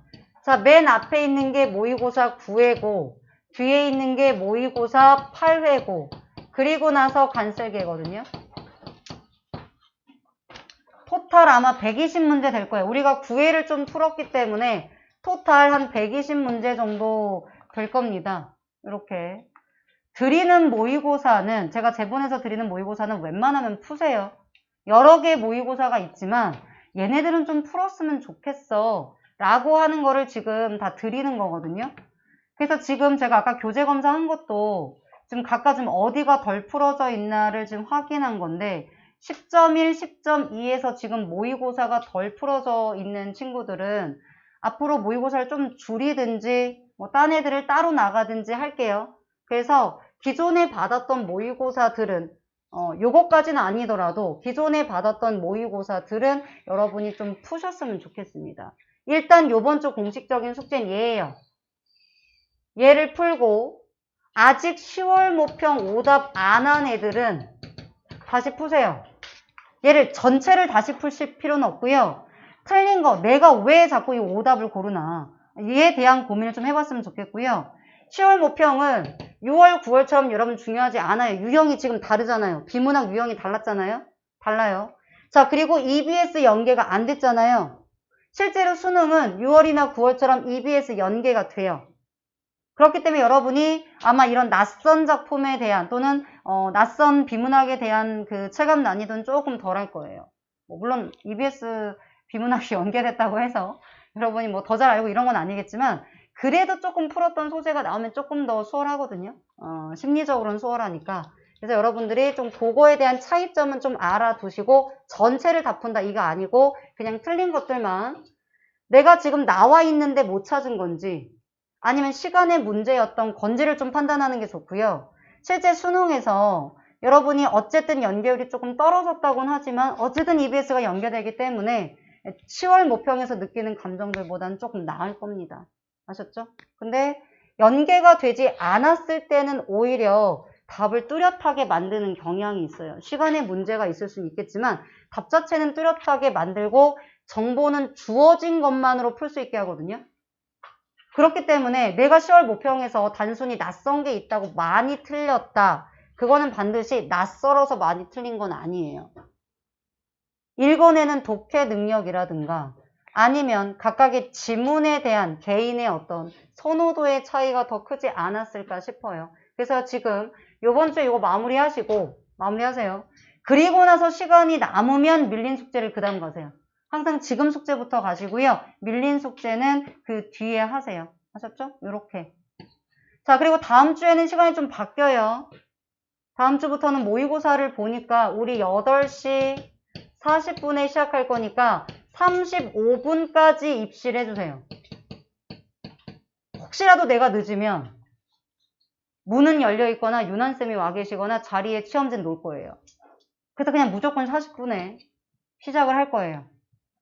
S1: 자, 맨 앞에 있는 게 모의고사 9회고 뒤에 있는 게 모의고사 8회고 그리고 나서 간설계거든요. 토탈 아마 120문제 될 거예요. 우리가 9회를 좀 풀었기 때문에 토탈 한 120문제 정도 될 겁니다. 이렇게. 드리는 모의고사는 제가 제본에서 드리는 모의고사는 웬만하면 푸세요. 여러 개의 모의고사가 있지만 얘네들은 좀 풀었으면 좋겠어 라고 하는 거를 지금 다 드리는 거거든요. 그래서 지금 제가 아까 교재 검사한 것도 지금 각각 좀 어디가 덜 풀어져 있나를 지금 확인한 건데 10.1, 10.2에서 지금 모의고사가 덜 풀어져 있는 친구들은 앞으로 모의고사를 좀 줄이든지 뭐 딴 애들을 따로 나가든지 할게요. 그래서 기존에 받았던 모의고사들은 요거까지는 아니더라도 기존에 받았던 모의고사들은 여러분이 좀 푸셨으면 좋겠습니다. 일단 요번 주 공식적인 숙제는 얘예요. 얘를 풀고 아직 10월 모평 오답 안 한 애들은 다시 푸세요. 얘를 전체를 다시 푸실 필요는 없고요. 틀린 거 내가 왜 자꾸 이 오답을 고르나 이에 대한 고민을 좀 해봤으면 좋겠고요. 10월 모평은 6월, 9월처럼 여러분 중요하지 않아요. 유형이 지금 다르잖아요. 비문학 유형이 달랐잖아요. 달라요. 자, 그리고 EBS 연계가 안 됐잖아요. 실제로 수능은 6월이나 9월처럼 EBS 연계가 돼요. 그렇기 때문에 여러분이 아마 이런 낯선 작품에 대한 또는 낯선 비문학에 대한 그 체감 난이도는 조금 덜 할 거예요. 물론 EBS 비문학이 연계됐다고 해서 여러분이 뭐 더 잘 알고 이런 건 아니겠지만 그래도 조금 풀었던 소재가 나오면 조금 더 수월하거든요. 심리적으로는 수월하니까. 그래서 여러분들이 좀 그거에 대한 차이점은 좀 알아두시고 전체를 다 푼다 이거 아니고 그냥 틀린 것들만 내가 지금 나와 있는데 못 찾은 건지 아니면 시간의 문제였던 건지를 좀 판단하는 게 좋고요. 실제 수능에서 여러분이 어쨌든 연계율이 조금 떨어졌다고는 하지만 어쨌든 EBS가 연계되기 때문에 10월 모평에서 느끼는 감정들보다는 조금 나을 겁니다. 아셨죠? 근데 연계가 되지 않았을 때는 오히려 답을 뚜렷하게 만드는 경향이 있어요. 시간에 문제가 있을 수는 있겠지만 답 자체는 뚜렷하게 만들고 정보는 주어진 것만으로 풀 수 있게 하거든요. 그렇기 때문에 내가 10월 모평에서 단순히 낯선 게 있다고 많이 틀렸다. 그거는 반드시 낯설어서 많이 틀린 건 아니에요. 읽어내는 독해 능력이라든가 아니면 각각의 지문에 대한 개인의 어떤 선호도의 차이가 더 크지 않았을까 싶어요. 그래서 지금 요번 주에 이거 마무리하세요. 그리고 나서 시간이 남으면 밀린 숙제를 그 다음 가세요. 항상 지금 숙제부터 가시고요. 밀린 숙제는 그 뒤에 하세요. 하셨죠? 요렇게. 자, 그리고 다음 주에는 시간이 좀 바뀌어요. 다음 주부터는 모의고사를 보니까 우리 8시 40분에 시작할 거니까 35분까지 입시를 해주세요. 혹시라도 내가 늦으면 문은 열려있거나 유난쌤이 와 계시거나 자리에 시험지는 놓을 거예요. 그래서 그냥 무조건 40분에 시작을 할 거예요.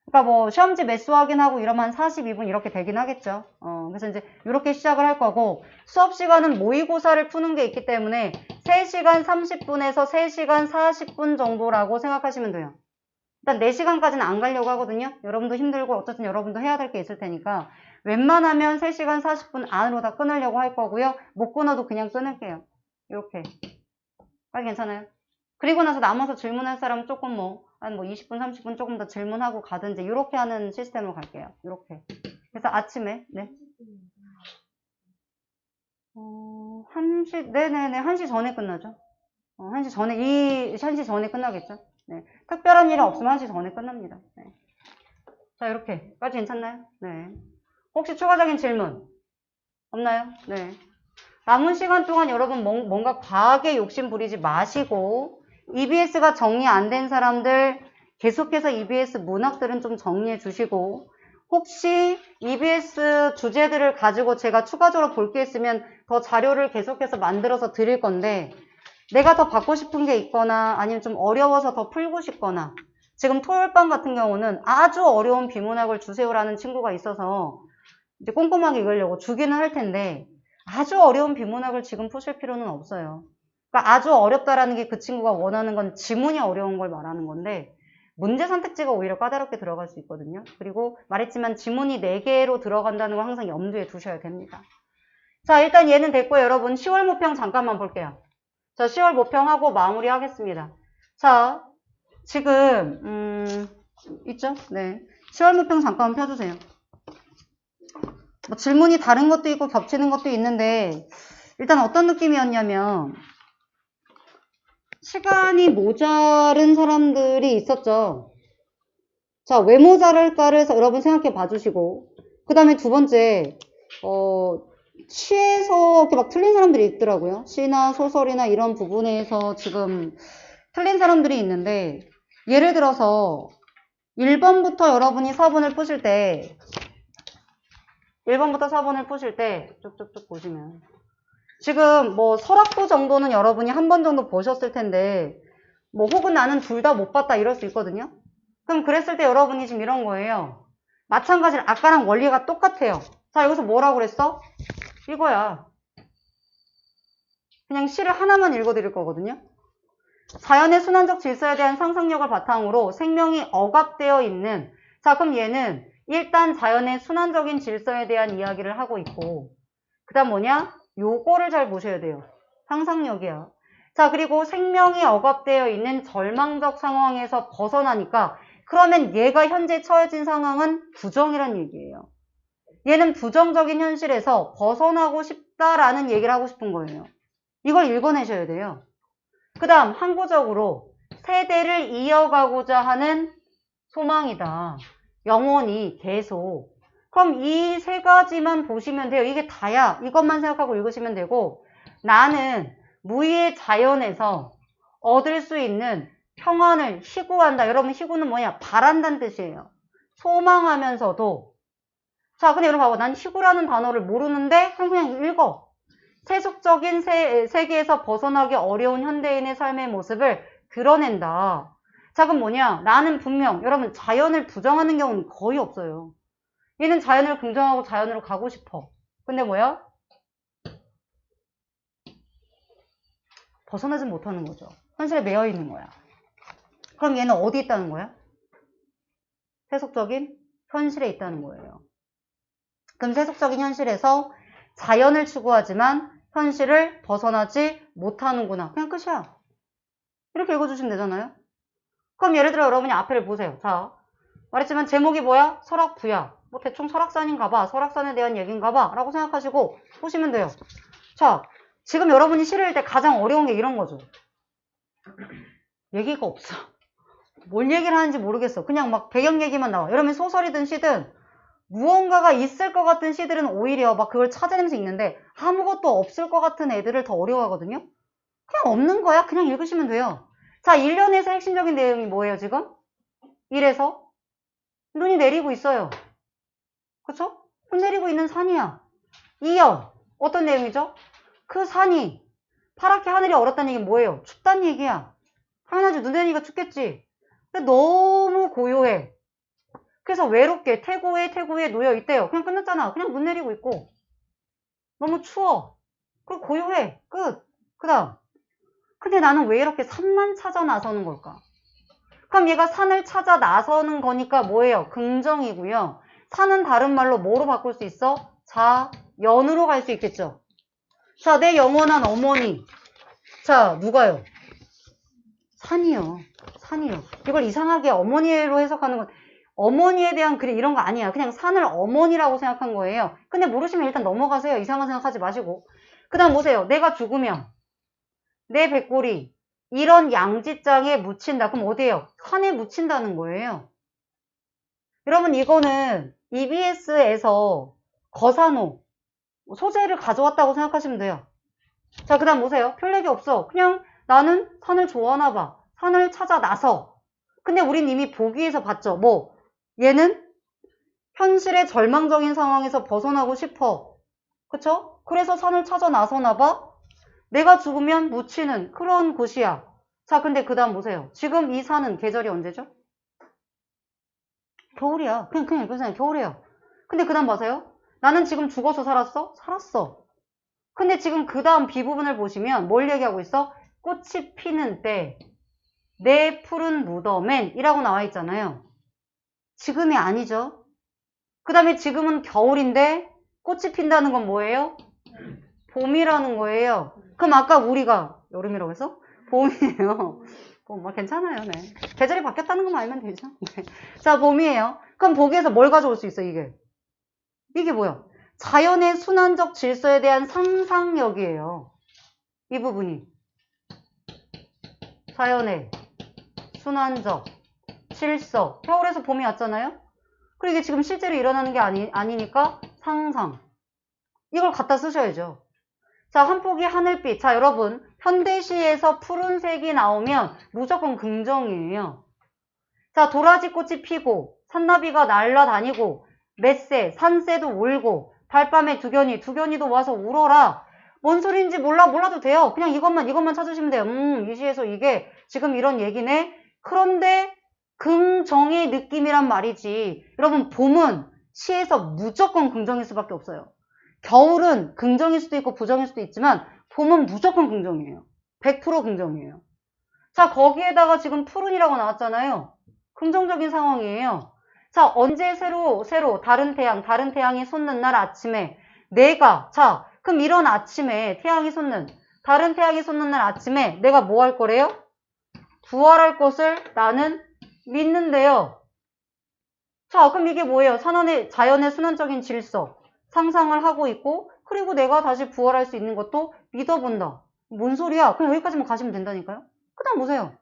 S1: 그러니까 뭐 시험지 매수 확인하고 이러면 한 42분 이렇게 되긴 하겠죠. 그래서 이제 이렇게 시작을 할 거고 수업 시간은 모의고사를 푸는 게 있기 때문에 3시간 30분에서 3시간 40분 정도라고 생각하시면 돼요. 일단 4시간까지는 안 가려고 하거든요. 여러분도 힘들고 어쨌든 여러분도 해야 될 게 있을 테니까 웬만하면 3시간 40분 안으로 다 끊으려고 할 거고요. 못 끊어도 그냥 끊을게요. 이렇게. 괜찮아요? 그리고 나서 남아서 질문할 사람은 조금 한 20분, 30분 조금 더 질문하고 가든지 이렇게 하는 시스템으로 갈게요. 이렇게. 그래서 아침에 1시, 네네네, 1시 전에 끝나죠. 1시 전에, 1시 전에 끝나겠죠. 네. 특별한 일은 없으면 1시 전에 끝납니다. 네. 자, 이렇게까지 괜찮나요? 네. 혹시 추가적인 질문 없나요? 네. 남은 시간 동안 여러분 뭔가 과하게 욕심 부리지 마시고 EBS가 정리 안 된 사람들 계속해서 EBS 문학들은 좀 정리해 주시고 혹시 EBS 주제들을 가지고 제가 추가적으로 볼 게 있으면 더 자료를 계속해서 만들어서 드릴 건데 내가 더 받고 싶은 게 있거나 아니면 좀 어려워서 더 풀고 싶거나 지금 토요일반 같은 경우는 아주 어려운 비문학을 주세요라는 친구가 있어서 이제 꼼꼼하게 읽으려고 주기는 할 텐데 아주 어려운 비문학을 지금 푸실 필요는 없어요. 그러니까 아주 어렵다라는 게 그 친구가 원하는 건 지문이 어려운 걸 말하는 건데 문제 선택지가 오히려 까다롭게 들어갈 수 있거든요. 그리고 말했지만 지문이 4개로 들어간다는 거 항상 염두에 두셔야 됩니다. 자, 일단 얘는 됐고요. 여러분 10월 모평 잠깐만 볼게요. 자, 10월 모평하고 마무리하겠습니다. 자, 지금 있죠? 네. 10월 모평 잠깐만 펴주세요. 뭐 질문이 다른 것도 있고 겹치는 것도 있는데 일단 어떤 느낌이었냐면 시간이 모자른 사람들이 있었죠. 자, 왜 모자랄까를 여러분 생각해 봐주시고 그 다음에 두 번째 시에서 이렇게 막 틀린 사람들이 있더라고요. 시나 소설이나 이런 부분에서 지금 틀린 사람들이 있는데 예를 들어서 1번부터 여러분이 4번을 푸실 때 1번부터 4번을 푸실 때 쭉쭉쭉 보시면 지금 뭐 설악부 정도는 여러분이 한 번 정도 보셨을 텐데 뭐 혹은 나는 둘 다 못 봤다 이럴 수 있거든요. 그럼 그랬을 때 여러분이 지금 이런 거예요. 마찬가지로 아까랑 원리가 똑같아요. 자, 여기서 뭐라고 그랬어? 이거야. 그냥 시를 하나만 읽어드릴 거거든요. 자연의 순환적 질서에 대한 상상력을 바탕으로 생명이 억압되어 있는 자, 그럼 얘는 일단 자연의 순환적인 질서에 대한 이야기를 하고 있고 그 다음 뭐냐? 요거를 잘 보셔야 돼요. 상상력이야. 자, 그리고 생명이 억압되어 있는 절망적 상황에서 벗어나니까 그러면 얘가 현재 처해진 상황은 부정이란 얘기예요. 얘는 부정적인 현실에서 벗어나고 싶다라는 얘기를 하고 싶은 거예요. 이걸 읽어내셔야 돼요. 그 다음 항구적으로 세대를 이어가고자 하는 소망이다. 영원히 계속. 그럼 이 세 가지만 보시면 돼요. 이게 다야. 이것만 생각하고 읽으시면 되고, 나는 무의의 자연에서 얻을 수 있는 평안을 희구한다. 여러분, 희구는 뭐냐? 바란다는 뜻이에요. 소망하면서도. 자, 근데 여러분 봐봐. 난 희구라는 단어를 모르는데 그냥 읽어. 세속적인 세계에서 벗어나기 어려운 현대인의 삶의 모습을 드러낸다. 자, 그럼 뭐냐? 나는 분명, 여러분, 자연을 부정하는 경우는 거의 없어요. 얘는 자연을 긍정하고 자연으로 가고 싶어. 근데 뭐야? 벗어나지 못하는 거죠. 현실에 매여 있는 거야. 그럼 얘는 어디 있다는 거야? 세속적인 현실에 있다는 거예요. 그럼 세속적인 현실에서 자연을 추구하지만 현실을 벗어나지 못하는구나. 그냥 끝이야. 이렇게 읽어주시면 되잖아요. 그럼 예를 들어 여러분이 앞에를 보세요. 자, 말했지만 제목이 뭐야? 설악부야. 뭐 대충 설악산인가 봐. 설악산에 대한 얘기인가 봐. 라고 생각하시고 보시면 돼요. 자, 지금 여러분이 시를 읽을 때 가장 어려운 게 이런 거죠. 얘기가 없어. 뭘 얘기를 하는지 모르겠어. 그냥 막 배경 얘기만 나와. 여러분 소설이든 시든 무언가가 있을 것 같은 시들은 오히려 막 그걸 찾아내면서 읽는데 아무것도 없을 것 같은 애들을 더 어려워하거든요. 그냥 없는 거야. 그냥 읽으시면 돼요. 자, 1년에서 핵심적인 내용이 뭐예요, 지금? 1에서 눈이 내리고 있어요. 그쵸? 눈 내리고 있는 산이야. 2연 어떤 내용이죠? 그 산이 파랗게 하늘이 얼었다는 얘기는 뭐예요? 춥다는 얘기야. 당연하지. 눈 내리니까 춥겠지. 근데 너무 고요해. 그래서 외롭게 태고에 놓여 있대요. 그냥 끝났잖아. 그냥 눈 내리고 있고. 너무 추워. 그리고 고요해. 끝. 그 다음. 근데 나는 왜 이렇게 산만 찾아 나서는 걸까? 그럼 얘가 산을 찾아 나서는 거니까 뭐예요? 긍정이고요. 산은 다른 말로 뭐로 바꿀 수 있어? 자연으로 갈 수 있겠죠. 자, 내 영원한 어머니. 자, 누가요? 산이요. 산이요. 이걸 이상하게 어머니로 해석하는 건 어머니에 대한 글 이런 거 아니야. 그냥 산을 어머니라고 생각한 거예요. 근데 모르시면 일단 넘어가세요. 이상한 생각하지 마시고. 그 다음 보세요. 내가 죽으면 내 백골이 이런 양지장에 묻힌다. 그럼 어디예요? 산에 묻힌다는 거예요. 여러분 이거는 EBS에서 거사노 소재를 가져왔다고 생각하시면 돼요. 자, 그 다음 보세요. 필력이 없어. 그냥 나는 산을 좋아하나 봐. 산을 찾아 나서. 근데 우린 이미 보기에서 봤죠. 뭐 얘는 현실의 절망적인 상황에서 벗어나고 싶어. 그쵸? 그래서 산을 찾아 나서나 봐. 내가 죽으면 묻히는 그런 곳이야. 자, 근데 그 다음 보세요. 지금 이 산은 계절이 언제죠? 겨울이야. 그냥 읽으세요. 겨울이에요. 근데 그 다음 봐세요. 나는 지금 죽어서 살았어? 살았어. 근데 지금 그 다음 B 부분을 보시면 뭘 얘기하고 있어? 꽃이 피는 때, 내 푸른 무덤엔 이라고 나와 있잖아요. 지금이 아니죠. 그 다음에 지금은 겨울인데 꽃이 핀다는 건 뭐예요? 봄이라는 거예요. 그럼 아까 우리가 여름이라고 했어? 봄이에요. 뭐 괜찮아요. 네. 계절이 바뀌었다는 것만 알면 되죠. 네. 자, 봄이에요. 그럼 보기에서 뭘 가져올 수 있어, 이게? 이게 뭐야? 자연의 순환적 질서에 대한 상상력이에요. 이 부분이. 자연의 순환적 질서. 겨울에서 봄이 왔잖아요? 그리고 이게 지금 실제로 일어나는 게 아니니까 상상. 이걸 갖다 쓰셔야죠. 자, 한 폭이 하늘빛. 자, 여러분. 현대시에서 푸른색이 나오면 무조건 긍정이에요. 자, 도라지꽃이 피고 산나비가 날아다니고 맷새, 산새도 울고 달밤에 두견이도 와서 울어라. 뭔 소리인지 몰라도 돼요. 그냥 이것만 찾으시면 돼요. 이 시에서 이게 지금 이런 얘기네. 그런데 긍정의 느낌이란 말이지. 여러분, 봄은 시에서 무조건 긍정일 수밖에 없어요. 겨울은 긍정일 수도 있고 부정일 수도 있지만 봄은 무조건 긍정이에요. 100% 긍정이에요. 자, 거기에다가 지금 푸른이라고 나왔잖아요. 긍정적인 상황이에요. 자, 언제 새로 다른 태양이 솟는 날 아침에 자, 그럼 이런 아침에 다른 태양이 솟는 날 아침에 내가 뭐 할 거래요? 부활할 것을 나는 믿는데요. 자, 그럼 이게 뭐예요? 자연의 순환적인 질서, 상상을 하고 있고, 그리고 내가 다시 부활할 수 있는 것도 믿어본다. 뭔 소리야? 그냥 여기까지만 가시면 된다니까요? 그 다음 보세요.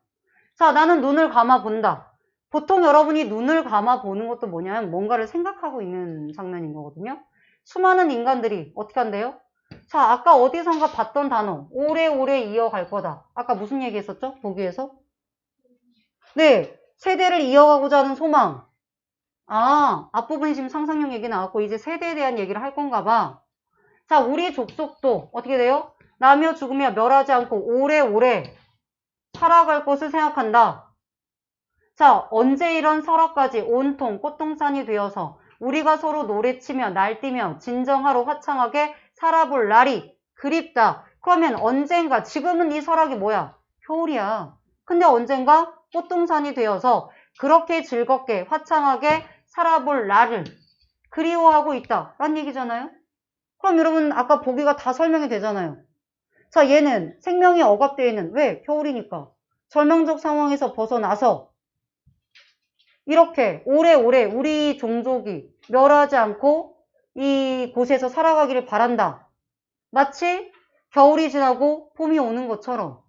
S1: 자, 나는 눈을 감아 본다. 보통 여러분이 눈을 감아 보는 것도 뭐냐면 뭔가를 생각하고 있는 장면인 거거든요. 수많은 인간들이 어떻게 한대요? 자, 아까 어디선가 봤던 단어 오래오래 이어갈 거다. 아까 무슨 얘기 했었죠? 보기에서? 네, 세대를 이어가고자 하는 소망. 아, 앞부분이 지금 상상력 얘기 나왔고 이제 세대에 대한 얘기를 할 건가 봐. 자, 우리 족속도 어떻게 돼요? 나며 죽으며 멸하지 않고 오래오래 살아갈 것을 생각한다. 자, 언제 이런 설화까지 온통 꽃동산이 되어서 우리가 서로 노래치며 날뛰며 진정하러 화창하게 살아볼 날이 그립다. 그러면 언젠가, 지금은 이 설악이 뭐야? 겨울이야. 근데 언젠가 꽃동산이 되어서 그렇게 즐겁게 화창하게 살아볼 날을 그리워하고 있다. 라는 얘기잖아요. 그럼 여러분 아까 보기가 다 설명이 되잖아요. 자, 얘는 생명이 억압되어 있는, 왜? 겨울이니까. 절망적 상황에서 벗어나서 이렇게 오래오래 우리 종족이 멸하지 않고 이 곳에서 살아가기를 바란다. 마치 겨울이 지나고 봄이 오는 것처럼.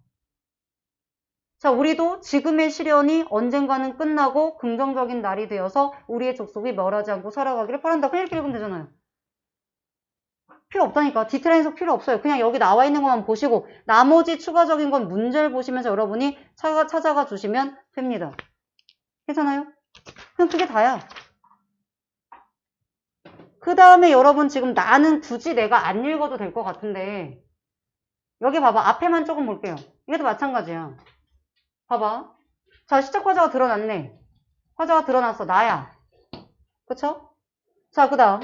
S1: 자, 우리도 지금의 시련이 언젠가는 끝나고 긍정적인 날이 되어서 우리의 족속이 멸하지 않고 살아가기를 바란다. 그냥 이렇게 읽으면 되잖아요. 필요 없다니까. 디테일 해석 필요 없어요. 그냥 여기 나와 있는 것만 보시고 나머지 추가적인 건 문제를 보시면서 여러분이 찾아가 주시면 됩니다. 괜찮아요? 그냥 그게 다야. 그 다음에 여러분 지금 나는 굳이 내가 안 읽어도 될 것 같은데 여기 봐봐. 앞에만 조금 볼게요. 이것도 마찬가지야. 봐봐. 자, 시적 화자가 드러났네. 화자가 드러났어. 나야. 그쵸? 자, 그 다음.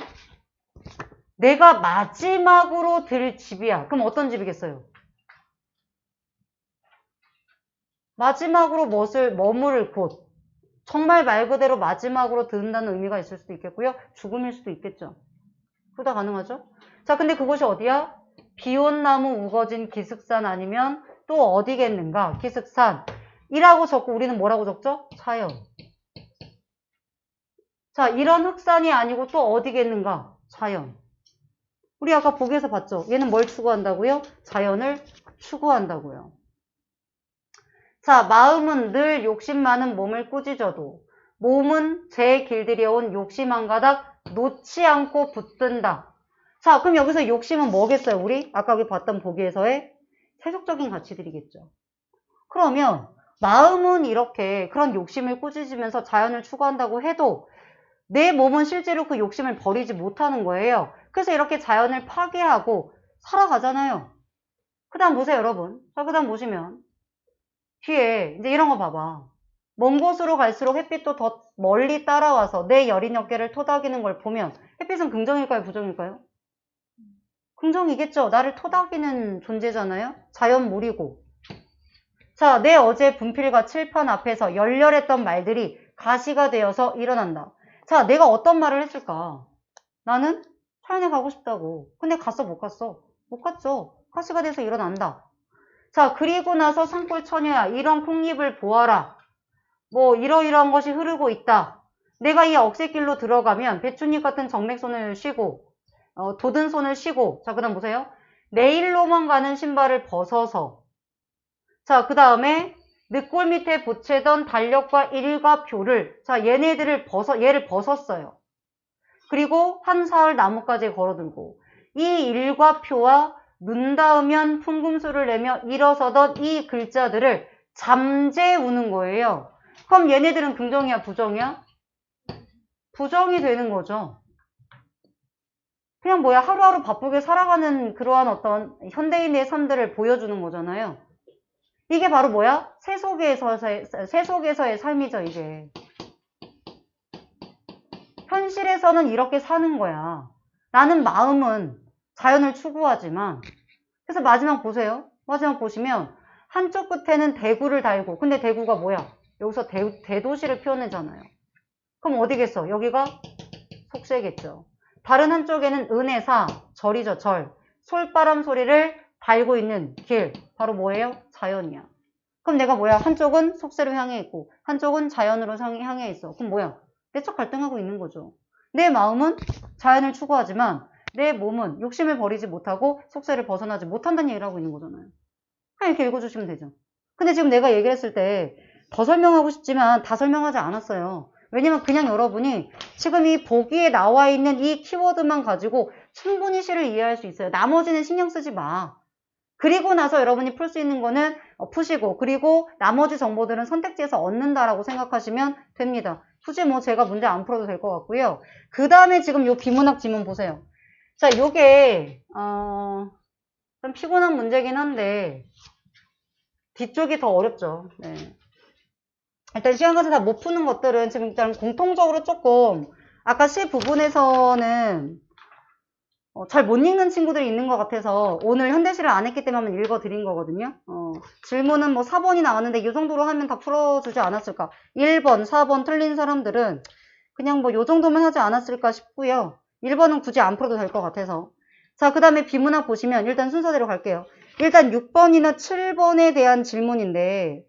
S1: 내가 마지막으로 들 집이야. 그럼 어떤 집이겠어요? 마지막으로 머무를 곳. 정말 말 그대로 마지막으로 든다는 의미가 있을 수도 있겠고요. 죽음일 수도 있겠죠. 둘 다 가능하죠? 자, 근데 그곳이 어디야? 비온 나무 우거진 기슭산 아니면 또 어디겠는가? 기슭산. 이라고 적고 우리는 뭐라고 적죠? 자연. 자, 이런 흑산이 아니고 또 어디겠는가? 자연. 우리 아까 보기에서 봤죠? 얘는 뭘 추구한다고요? 자연을 추구한다고요. 자, 마음은 늘 욕심 많은 몸을 꾸짖어도 몸은 제 길들여온 욕심 한 가닥 놓지 않고 붙든다. 자, 그럼 여기서 욕심은 뭐겠어요? 우리 아까 여기 봤던 보기에서의 세속적인 가치들이겠죠. 그러면 마음은 이렇게 그런 욕심을 꾸짖으면서 자연을 추구한다고 해도 내 몸은 실제로 그 욕심을 버리지 못하는 거예요. 그래서 이렇게 자연을 파괴하고 살아가잖아요. 그 다음 보세요, 여러분. 자, 그 다음 보시면 뒤에 이제 이런 거 봐봐. 먼 곳으로 갈수록 햇빛도 더 멀리 따라와서 내 여린 어깨를 토닥이는 걸 보면 햇빛은 긍정일까요? 부정일까요? 긍정이겠죠. 나를 토닥이는 존재잖아요. 자연물이고. 자, 내 어제 분필과 칠판 앞에서 열렬했던 말들이 가시가 되어서 일어난다. 자, 내가 어떤 말을 했을까? 나는 자연에 가고 싶다고. 근데 갔어, 못 갔어? 못 갔죠. 가시가 돼서 일어난다. 자, 그리고 나서 산골 처녀야, 이런 콩잎을 보아라. 뭐 이러이러한 것이 흐르고 있다. 내가 이 억새길로 들어가면 배춧잎 같은 정맥손을 쉬고 돋은 손을 쉬고, 자, 그 다음 보세요. 내일로만 가는 신발을 벗어서, 자, 그 다음에 늑골 밑에 보채던 달력과 일과표를, 자, 얘를 벗었어요. 그리고 한 사흘 나뭇가지에 걸어들고 이 일과표와 눈 닿으면 풍금소를 내며 일어서던 이 글자들을 잠재우는 거예요. 그럼 얘네들은 긍정이야, 부정이야? 부정이 되는 거죠. 그냥 뭐야, 하루하루 바쁘게 살아가는 그러한 어떤 현대인의 삶들을 보여주는 거잖아요. 이게 바로 뭐야? 세속에서의 삶이죠, 이게. 현실에서는 이렇게 사는 거야. 나는 마음은 자연을 추구하지만, 그래서 마지막 보세요. 마지막 보시면 한쪽 끝에는 대구를 달고, 근데 대구가 뭐야? 여기서 대도시를 표현하잖아요. 그럼 어디겠어? 여기가 속세겠죠. 다른 한쪽에는 은혜사, 절이죠, 절. 솔바람 소리를 달고 있는 길. 바로 뭐예요? 자연이야. 그럼 내가 뭐야? 한쪽은 속세로 향해 있고 한쪽은 자연으로 향해 있어. 그럼 뭐야? 내적 갈등하고 있는 거죠. 내 마음은 자연을 추구하지만 내 몸은 욕심을 버리지 못하고 속세를 벗어나지 못한다는 얘기를 하고 있는 거잖아요. 그냥 이렇게 읽어주시면 되죠. 근데 지금 내가 얘기를 했을 때 더 설명하고 싶지만 다 설명하지 않았어요. 왜냐면 그냥 여러분이 지금 이 보기에 나와 있는 이 키워드만 가지고 충분히 시를 이해할 수 있어요. 나머지는 신경 쓰지 마. 그리고 나서 여러분이 풀 수 있는 거는 푸시고, 그리고 나머지 정보들은 선택지에서 얻는다라고 생각하시면 됩니다. 굳이 뭐 제가 문제 안 풀어도 될 것 같고요. 그 다음에 지금 요 비문학 지문 보세요. 자, 요게 좀 피곤한 문제긴 한데 뒤쪽이 더 어렵죠. 네. 일단 시간 가서 다 못 푸는 것들은 지금 일단 공통적으로 조금 아까 시 부분에서는 잘 못 읽는 친구들이 있는 것 같아서 오늘 현대시를 안 했기 때문에 한번 읽어드린 거거든요. 질문은 뭐 4번이 나왔는데 이 정도로 하면 다 풀어주지 않았을까. 1번, 4번 틀린 사람들은 그냥 뭐 이 정도면 하지 않았을까 싶고요. 1번은 굳이 안 풀어도 될 것 같아서. 자, 그 다음에 비문학 보시면 일단 순서대로 갈게요. 일단 6번이나 7번에 대한 질문인데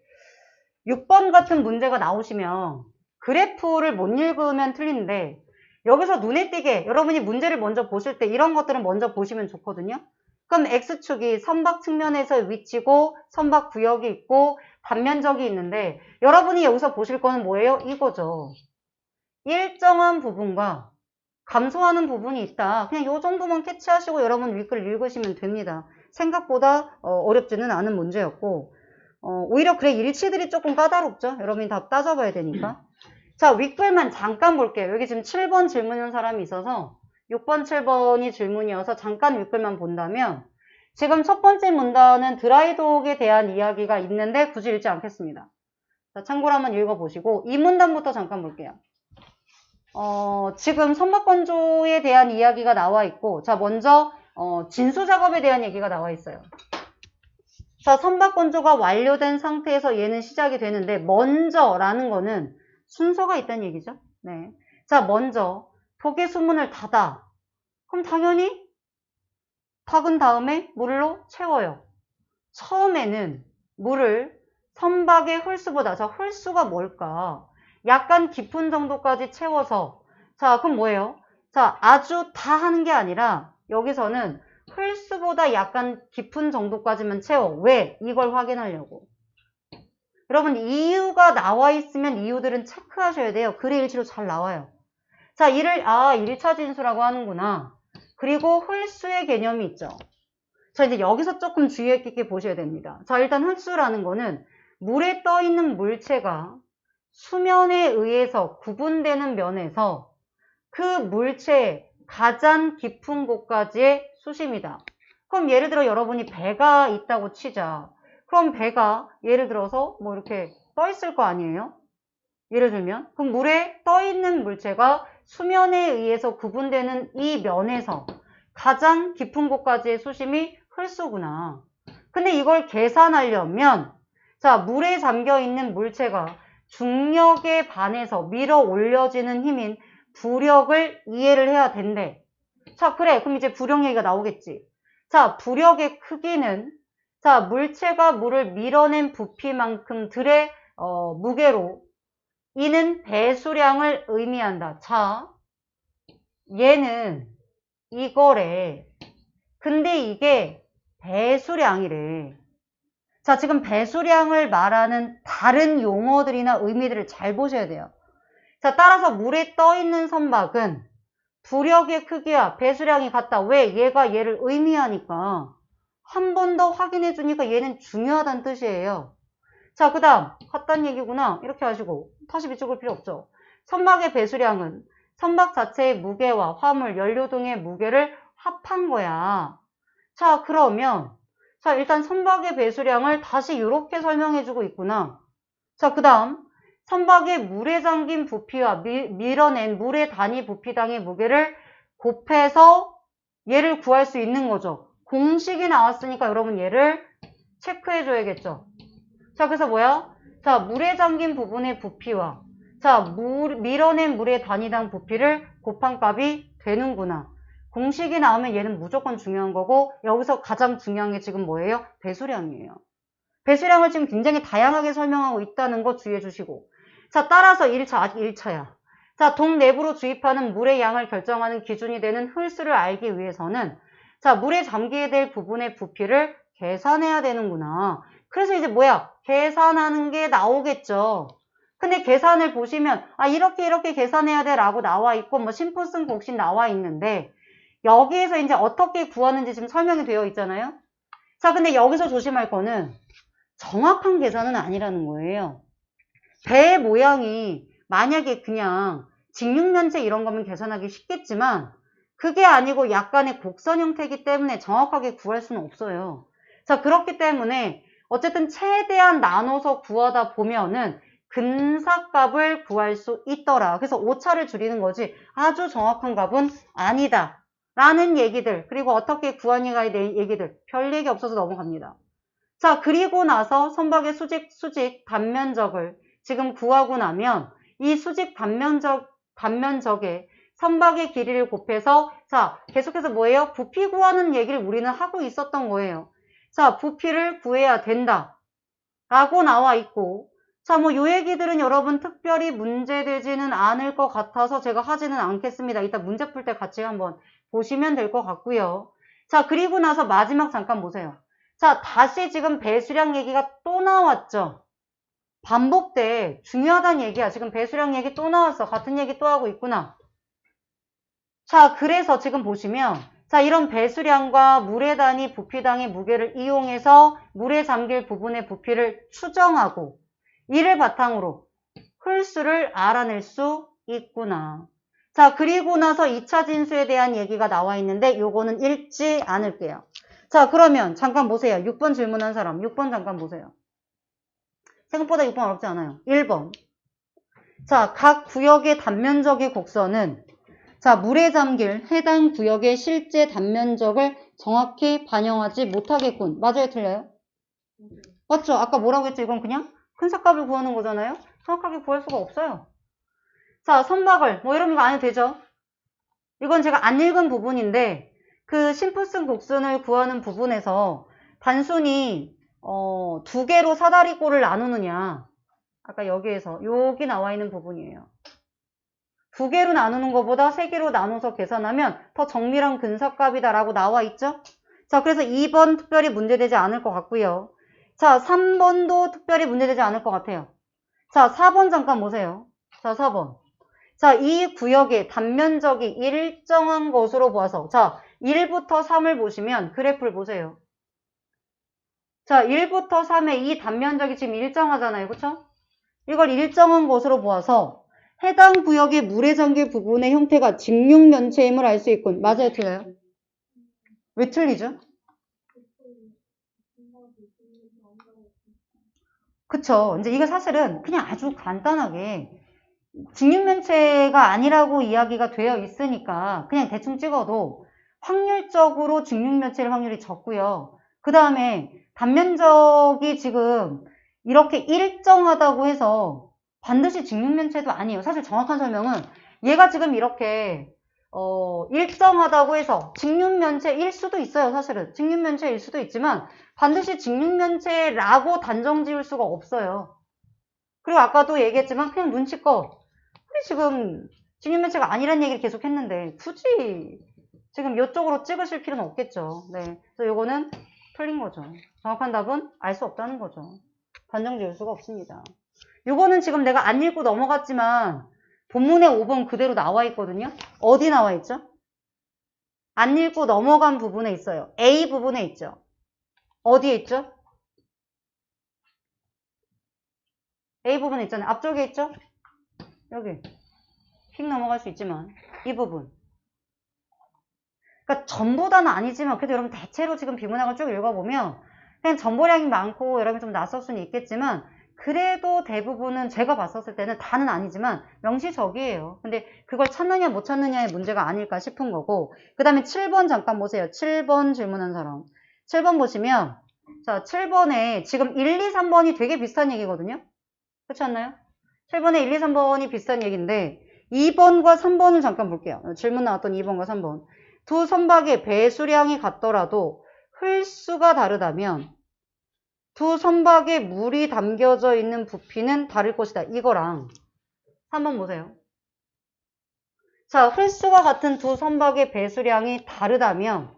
S1: 6번 같은 문제가 나오시면 그래프를 못 읽으면 틀린데 여기서 눈에 띄게 여러분이 문제를 먼저 보실 때 이런 것들은 먼저 보시면 좋거든요. 그럼 X축이 선박 측면에서의 위치고 선박 구역이 있고 단면적이 있는데 여러분이 여기서 보실 거는 뭐예요? 이거죠. 일정한 부분과 감소하는 부분이 있다. 그냥 이 정도만 캐치하시고 여러분 윗글 읽으시면 됩니다. 생각보다 어렵지는 않은 문제였고 오히려 그래 일치들이 조금 까다롭죠. 여러분이 다 따져봐야 되니까. 자, 윗글만 잠깐 볼게요. 여기 지금 7번 질문한 사람이 있어서 6번, 7번이 질문이어서 잠깐 윗글만 본다면 지금 첫 번째 문단은 드라이독에 대한 이야기가 있는데 굳이 읽지 않겠습니다. 자, 참고로 한번 읽어보시고 이 문단부터 잠깐 볼게요. 지금 선박건조에 대한 이야기가 나와 있고 자, 먼저 진수작업에 대한 얘기가 나와 있어요. 자, 선박건조가 완료된 상태에서 얘는 시작이 되는데 먼저라는 거는 순서가 있다는 얘기죠. 네. 자, 먼저 독의 수문을 닫아. 그럼 당연히 닫은 다음에 물로 채워요. 처음에는 물을 선박의 홀수보다, 자, 홀수가 뭘까? 약간 깊은 정도까지 채워서, 자, 그럼 뭐예요? 자, 아주 다 하는 게 아니라 여기서는 홀수보다 약간 깊은 정도까지만 채워. 왜? 이걸 확인하려고. 여러분 이유가 나와 있으면 이유들은 체크하셔야 돼요. 글의 일치로 잘 나와요. 자, 이를 1차 진수라고 하는구나. 그리고 홀수의 개념이 있죠. 자, 이제 여기서 조금 주의 깊게 보셔야 됩니다. 자, 일단 홀수라는 거는 물에 떠 있는 물체가 수면에 의해서 구분되는 면에서 그 물체의 가장 깊은 곳까지의 수심이다. 그럼 예를 들어 여러분이 배가 있다고 치자. 그럼 배가 예를 들어서 뭐 이렇게 떠 있을 거 아니에요? 예를 들면 그럼 물에 떠 있는 물체가 수면에 의해서 구분되는 이 면에서 가장 깊은 곳까지의 수심이 홀수구나. 근데 이걸 계산하려면 자, 물에 잠겨 있는 물체가 중력에 반해서 밀어 올려지는 힘인 부력을 이해를 해야 된대. 자, 그래. 그럼 이제 부력 얘기가 나오겠지. 자, 부력의 크기는 자, 물체가 물을 밀어낸 부피만큼들의 무게로 이는 배수량을 의미한다. 자, 얘는 이거래. 근데 이게 배수량이래. 자, 지금 배수량을 말하는 다른 용어들이나 의미들을 잘 보셔야 돼요. 자, 따라서 물에 떠 있는 선박은 부력의 크기와 배수량이 같다. 왜? 얘가 얘를 의미하니까. 한 번 더 확인해 주니까 얘는 중요하다는 뜻이에요. 자, 그 다음 같다는 얘기구나. 이렇게 하시고 다시 비춰볼 필요 없죠. 선박의 배수량은 선박 자체의 무게와 화물, 연료 등의 무게를 합한 거야. 자, 그러면 자, 일단 선박의 배수량을 다시 이렇게 설명해 주고 있구나. 자, 그 다음 선박의 물에 잠긴 부피와 밀어낸 물의 단위 부피당의 무게를 곱해서 얘를 구할 수 있는 거죠. 공식이 나왔으니까 여러분 얘를 체크해 줘야겠죠. 자, 그래서 뭐야? 자, 물에 잠긴 부분의 부피와 자, 밀어낸 물의 단위당 부피를 곱한 값이 되는구나. 공식이 나오면 얘는 무조건 중요한 거고 여기서 가장 중요한 게 지금 뭐예요? 배수량이에요. 배수량을 지금 굉장히 다양하게 설명하고 있다는 거 주의해 주시고 자, 따라서 1차, 아직 1차야. 자, 동 내부로 주입하는 물의 양을 결정하는 기준이 되는 홀수를 알기 위해서는 자, 물에 잠기게 될 부분의 부피를 계산해야 되는구나. 그래서 이제 뭐야? 계산하는 게 나오겠죠. 근데 계산을 보시면 이렇게 계산해야 돼 라고 나와 있고 뭐 심플슨 곡식 나와 있는데 여기에서 이제 어떻게 구하는지 지금 설명이 되어 있잖아요. 자, 근데 여기서 조심할 거는 정확한 계산은 아니라는 거예요. 배 모양이 만약에 그냥 직육면체 이런 거면 계산하기 쉽겠지만 그게 아니고 약간의 곡선 형태이기 때문에 정확하게 구할 수는 없어요. 자, 그렇기 때문에 어쨌든 최대한 나눠서 구하다 보면은 근사값을 구할 수 있더라. 그래서 오차를 줄이는 거지 아주 정확한 값은 아니다. 라는 얘기들, 그리고 어떻게 구하니가에 대한 얘기들, 별 얘기 없어서 넘어갑니다. 자, 그리고 나서 선박의 수직 단면적을 지금 구하고 나면 이 수직 단면적에 선박의 길이를 곱해서 자, 계속해서 뭐예요? 부피 구하는 얘기를 우리는 하고 있었던 거예요. 자, 부피를 구해야 된다. 라고 나와 있고 자, 뭐 요 얘기들은 여러분 특별히 문제되지는 않을 것 같아서 제가 하지는 않겠습니다. 이따 문제 풀 때 같이 한번 보시면 될 것 같고요. 자, 그리고 나서 마지막 잠깐 보세요. 자, 다시 지금 배수량 얘기가 또 나왔죠. 반복돼. 중요하다는 얘기야. 지금 배수량 얘기 또 나왔어. 같은 얘기 또 하고 있구나. 자, 그래서 지금 보시면 자, 이런 배수량과 물의 단위, 부피당의 무게를 이용해서 물에 잠길 부분의 부피를 추정하고 이를 바탕으로 홀수를 알아낼 수 있구나. 자, 그리고 나서 2차 진수에 대한 얘기가 나와 있는데 요거는 읽지 않을게요. 자, 그러면 잠깐 보세요. 6번 질문한 사람. 6번 잠깐 보세요. 생각보다 6번 어렵지 않아요. 1번. 자, 각 구역의 단면적의 곡선은 자, 물에 잠길 해당 구역의 실제 단면적을 정확히 반영하지 못하겠군. 맞아요? 틀려요? 맞죠? 아까 뭐라고 했죠? 이건 그냥 근사값을 구하는 거잖아요? 정확하게 구할 수가 없어요. 자, 선박을 뭐 이런 거 안 해도 되죠? 이건 제가 안 읽은 부분인데 그 심플슨 곡선을 구하는 부분에서 단순히 두 개로 사다리꼴을 나누느냐 아까 여기에서 여기 나와 있는 부분이에요. 두 개로 나누는 것보다 세 개로 나눠서 계산하면 더 정밀한 근사값이다 라고 나와 있죠? 자, 그래서 2번 특별히 문제되지 않을 것 같고요. 자, 3번도 특별히 문제되지 않을 것 같아요. 자, 4번 잠깐 보세요. 자, 4번. 자, 이 구역의 단면적이 일정한 것으로 보아서 자, 1부터 3을 보시면 그래프를 보세요. 자, 1부터 3의 이 단면적이 지금 일정하잖아요. 그쵸? 이걸 일정한 것으로 보아서 해당 구역의 물에 잠길 부분의 형태가 직육면체임을 알 수 있군. 맞아요? 틀려요? 왜 틀리죠? 그쵸. 이제 이게 사실은 그냥 아주 간단하게 직육면체가 아니라고 이야기가 되어 있으니까 그냥 대충 찍어도 확률적으로 직육면체일 확률이 적고요. 그 다음에 단면적이 지금 이렇게 일정하다고 해서 반드시 직육면체도 아니에요. 사실 정확한 설명은 얘가 지금 이렇게 일정하다고 해서 직육면체일 수도 있어요. 사실은 직육면체일 수도 있지만 반드시 직육면체라고 단정 지을 수가 없어요. 그리고 아까도 얘기했지만 그냥 눈치껏 우리 지금 직육면체가 아니란 얘기를 계속 했는데 굳이 지금 이쪽으로 찍으실 필요는 없겠죠. 네, 그래서 요거는 틀린 거죠. 정확한 답은 알 수 없다는 거죠. 단정 지을 수가 없습니다. 요거는 지금 내가 안 읽고 넘어갔지만 본문에 5번 그대로 나와 있거든요. 어디 나와 있죠? 안 읽고 넘어간 부분에 있어요. A 부분에 있죠. 어디에 있죠? A 부분에 있잖아요. 앞쪽에 있죠? 여기. 휙 넘어갈 수 있지만 이 부분. 그러니까 전부 다는 아니지만 그래도 여러분 대체로 지금 비문학을 쭉 읽어보면 그냥 전보량이 많고 여러분 좀 낯설 수는 있겠지만 그래도 대부분은 제가 봤었을 때는 다는 아니지만 명시적이에요. 근데 그걸 찾느냐 못 찾느냐의 문제가 아닐까 싶은 거고 그 다음에 7번 잠깐 보세요. 7번 질문한 사람. 7번 보시면 자 7번에 지금 1, 2, 3번이 되게 비슷한 얘기거든요. 그렇지 않나요? 7번에 1, 2, 3번이 비슷한 얘기인데 2번과 3번을 잠깐 볼게요. 질문 나왔던 2번과 3번. 두 선박의 배수량이 같더라도 홀수가 다르다면 두 선박에 물이 담겨져 있는 부피는 다를 것이다. 이거랑 3번 보세요. 자, 홀수가 같은 두 선박의 배수량이 다르다면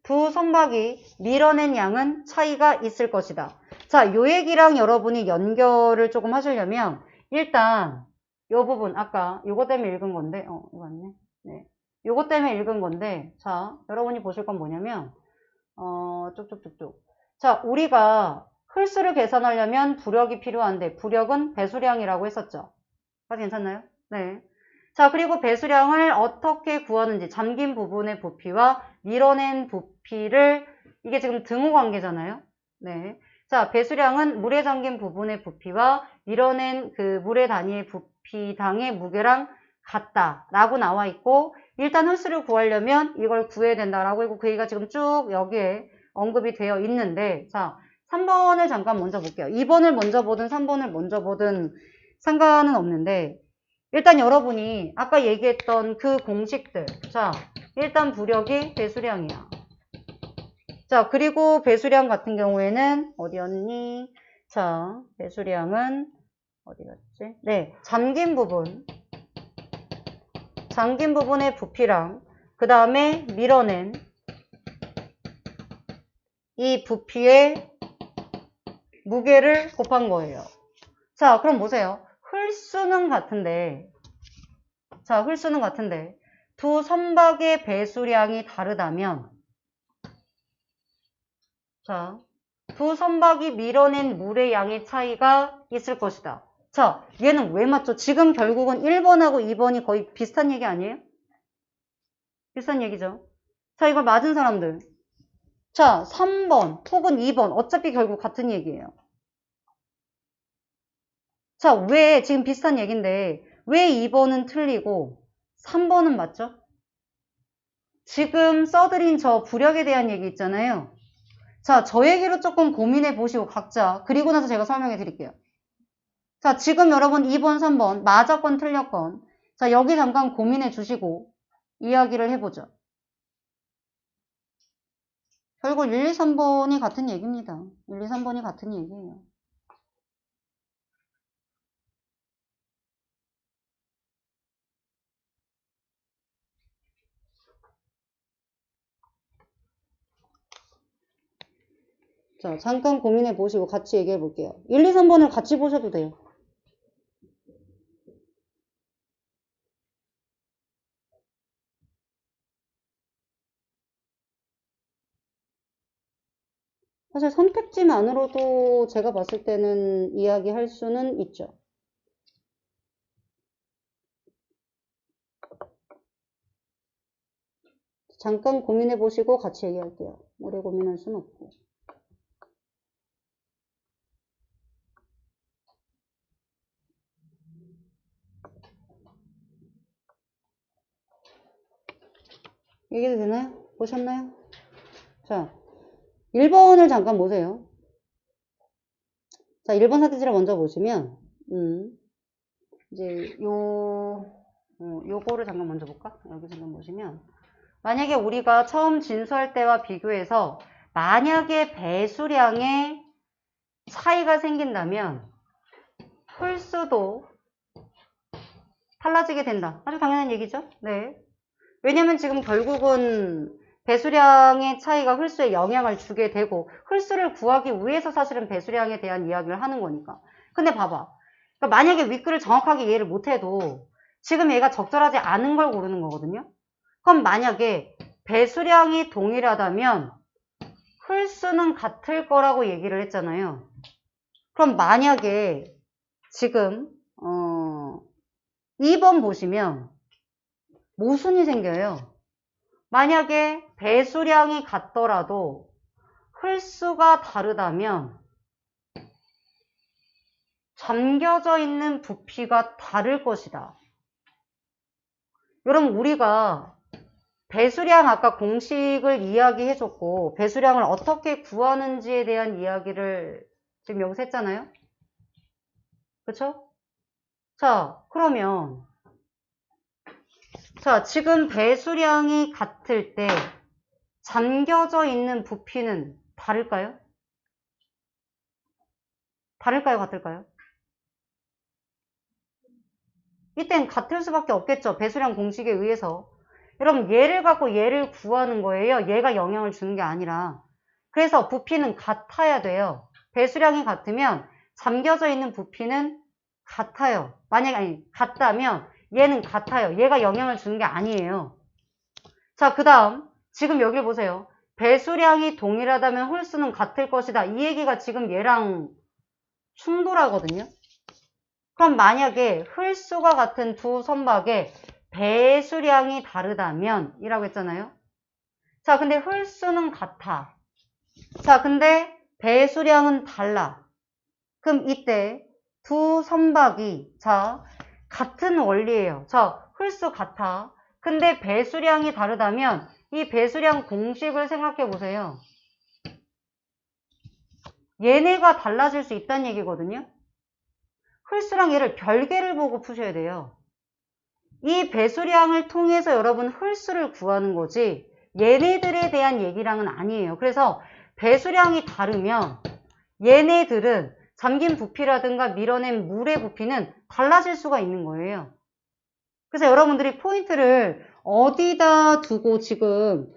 S1: 두 선박이 밀어낸 양은 차이가 있을 것이다. 자, 요 얘기랑 여러분이 연결을 조금 하시려면 일단 요 부분 아까 요거 때문에 읽은 건데 이거 맞네. 네. 요거 때문에 읽은 건데 자, 여러분이 보실 건 뭐냐면 쭉쭉쭉쭉. 자, 우리가 홀수를 계산하려면 부력이 필요한데 부력은 배수량이라고 했었죠. 괜찮나요? 네. 자, 그리고 배수량을 어떻게 구하는지 잠긴 부분의 부피와 밀어낸 부피를 이게 지금 등호 관계잖아요. 네. 자, 배수량은 물에 잠긴 부분의 부피와 밀어낸 그 물의 단위의 부피당의 무게랑 같다라고 나와 있고 일단 홀수를 구하려면 이걸 구해야 된다라고 했고 그 얘기가 지금 쭉 여기에 언급이 되어 있는데 자, 3번을 잠깐 먼저 볼게요. 2번을 먼저 보든 3번을 먼저 보든 상관은 없는데 일단 여러분이 아까 얘기했던 그 공식들 자, 일단 부력이 배수량이야. 자, 그리고 배수량 같은 경우에는 어디였니? 자, 배수량은 어디 갔지? 네, 잠긴 부분의 부피랑 그 다음에 밀어낸 이 부피의 무게를 곱한 거예요. 자, 그럼 보세요. 홀수는 같은데 자, 홀수는 같은데 두 선박의 배수량이 다르다면 자, 두 선박이 밀어낸 물의 양의 차이가 있을 것이다. 자, 얘는 왜 맞죠? 지금 결국은 1번하고 2번이 거의 비슷한 얘기 아니에요? 비슷한 얘기죠. 자, 이걸 맞은 사람들. 자, 3번 혹은 2번 어차피 결국 같은 얘기예요. 자, 왜 지금 비슷한 얘기인데 왜 2번은 틀리고 3번은 맞죠? 지금 써드린 저 부력에 대한 얘기 있잖아요. 자, 저 얘기로 조금 고민해 보시고 각자 그리고 나서 제가 설명해 드릴게요. 자, 지금 여러분 2번, 3번 맞았건 틀렸건 자, 여기 잠깐 고민해 주시고 이야기를 해보죠. 결국 1, 2, 3번이 같은 얘기입니다. 1, 2, 3번이 같은 얘기예요. 자, 잠깐 고민해 보시고 같이 얘기해 볼게요. 1, 2, 3번을 같이 보셔도 돼요. 사실 선택지만으로도 제가 봤을 때는 이야기할 수는 있죠. 잠깐 고민해 보시고 같이 얘기할게요. 오래 고민할 수는 없고. 얘기해도 되나요? 보셨나요? 자, 1번을 잠깐 보세요. 자, 1번 사태지를 먼저 보시면, 이제 요거를 잠깐 먼저 볼까? 여기 잠깐 보시면, 만약에 우리가 처음 진수할 때와 비교해서 만약에 배수량에 차이가 생긴다면 홀수도 달라지게 된다. 아주 당연한 얘기죠. 네. 왜냐면 지금 결국은 배수량의 차이가 홀수에 영향을 주게 되고 홀수를 구하기 위해서 사실은 배수량에 대한 이야기를 하는 거니까. 근데 봐봐. 그러니까 만약에 윗글을 정확하게 이해를 못해도 지금 얘가 적절하지 않은 걸 고르는 거거든요. 그럼 만약에 배수량이 동일하다면 홀수는 같을 거라고 얘기를 했잖아요. 그럼 만약에 지금 2번 보시면 모순이 생겨요. 만약에 배수량이 같더라도 홀수가 다르다면 잠겨져 있는 부피가 다를 것이다. 여러분 우리가 배수량 아까 공식을 이야기해줬고 배수량을 어떻게 구하는지에 대한 이야기를 지금 여기서 했잖아요. 그쵸? 자, 그러면 자, 지금 배수량이 같을 때 잠겨져 있는 부피는 다를까요? 다를까요? 같을까요? 이땐 같을 수밖에 없겠죠. 배수량 공식에 의해서. 여러분 얘를 갖고 얘를 구하는 거예요. 얘가 영향을 주는 게 아니라. 그래서 부피는 같아야 돼요. 배수량이 같으면 잠겨져 있는 부피는 같아요. 만약에 같다면 얘는 같아요. 얘가 영향을 주는 게 아니에요. 자, 그 다음 지금 여기를 보세요. 배수량이 동일하다면 홀수는 같을 것이다. 이 얘기가 지금 얘랑 충돌하거든요. 그럼 만약에 홀수가 같은 두 선박의 배수량이 다르다면 이라고 했잖아요. 자, 근데 홀수는 같아. 자, 근데 배수량은 달라. 그럼 이때 두 선박이 자 같은 원리예요. 자, 홀수 같아. 근데 배수량이 다르다면 이 배수량 공식을 생각해 보세요. 얘네가 달라질 수 있다는 얘기거든요. 홀수랑 얘를 별개를 보고 푸셔야 돼요. 이 배수량을 통해서 여러분 홀수를 구하는 거지 얘네들에 대한 얘기랑은 아니에요. 그래서 배수량이 다르면 얘네들은 잠긴 부피라든가 밀어낸 물의 부피는 달라질 수가 있는 거예요. 그래서 여러분들이 포인트를 어디다 두고 지금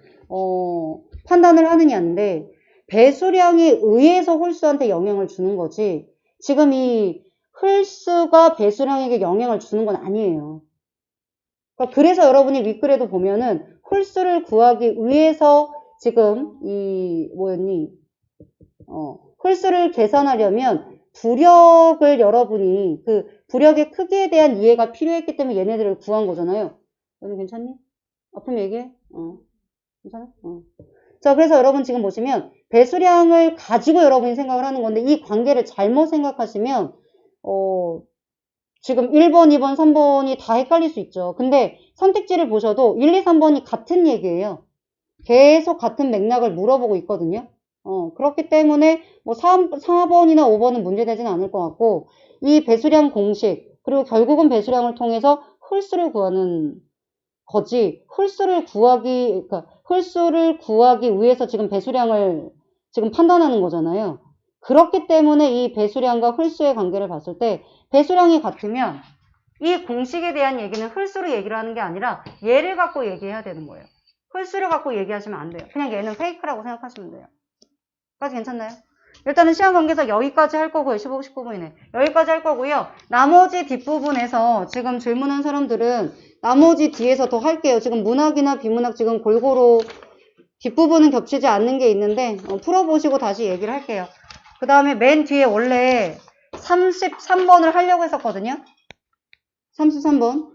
S1: 판단을 하느냐인데 배수량에 의해서 홀수한테 영향을 주는 거지 지금 이 홀수가 배수량에게 영향을 주는 건 아니에요. 그러니까 그래서 여러분이 윗글에도 보면은 홀수를 구하기 위해서 지금 이 뭐였니? 홀수를 계산하려면 부력을 여러분이 그 부력의 크기에 대한 이해가 필요했기 때문에 얘네들을 구한 거잖아요. 여기 괜찮니? 아프면 얘기해. 괜찮아? 자, 그래서 여러분 지금 보시면 배수량을 가지고 여러분이 생각을 하는 건데 이 관계를 잘못 생각하시면 지금 1번, 2번, 3번이 다 헷갈릴 수 있죠. 근데 선택지를 보셔도 1, 2, 3번이 같은 얘기예요. 계속 같은 맥락을 물어보고 있거든요. 그렇기 때문에 뭐 4번이나 5번은 문제되지는 않을 것 같고 이 배수량 공식 그리고 결국은 배수량을 통해서 홀수를 구하는 거지 홀수를 구하기 위해서 지금 배수량을 지금 판단하는 거잖아요. 그렇기 때문에 이 배수량과 홀수의 관계를 봤을 때 배수량이 같으면 이 공식에 대한 얘기는 홀수로 얘기를 하는 게 아니라 얘를 갖고 얘기해야 되는 거예요. 홀수를 갖고 얘기하시면 안 돼요. 그냥 얘는 페이크라고 생각하시면 돼요. 까지 괜찮나요? 일단은 시간 관계상 여기까지 할 거고요. 15, 19분이네. 여기까지 할 거고요. 나머지 뒷부분에서 지금 질문한 사람들은 나머지 뒤에서 더 할게요. 지금 문학이나 비문학 지금 골고루 뒷부분은 겹치지 않는 게 있는데 풀어보시고 다시 얘기를 할게요. 그 다음에 맨 뒤에 원래 33번을 하려고 했었거든요. 33번.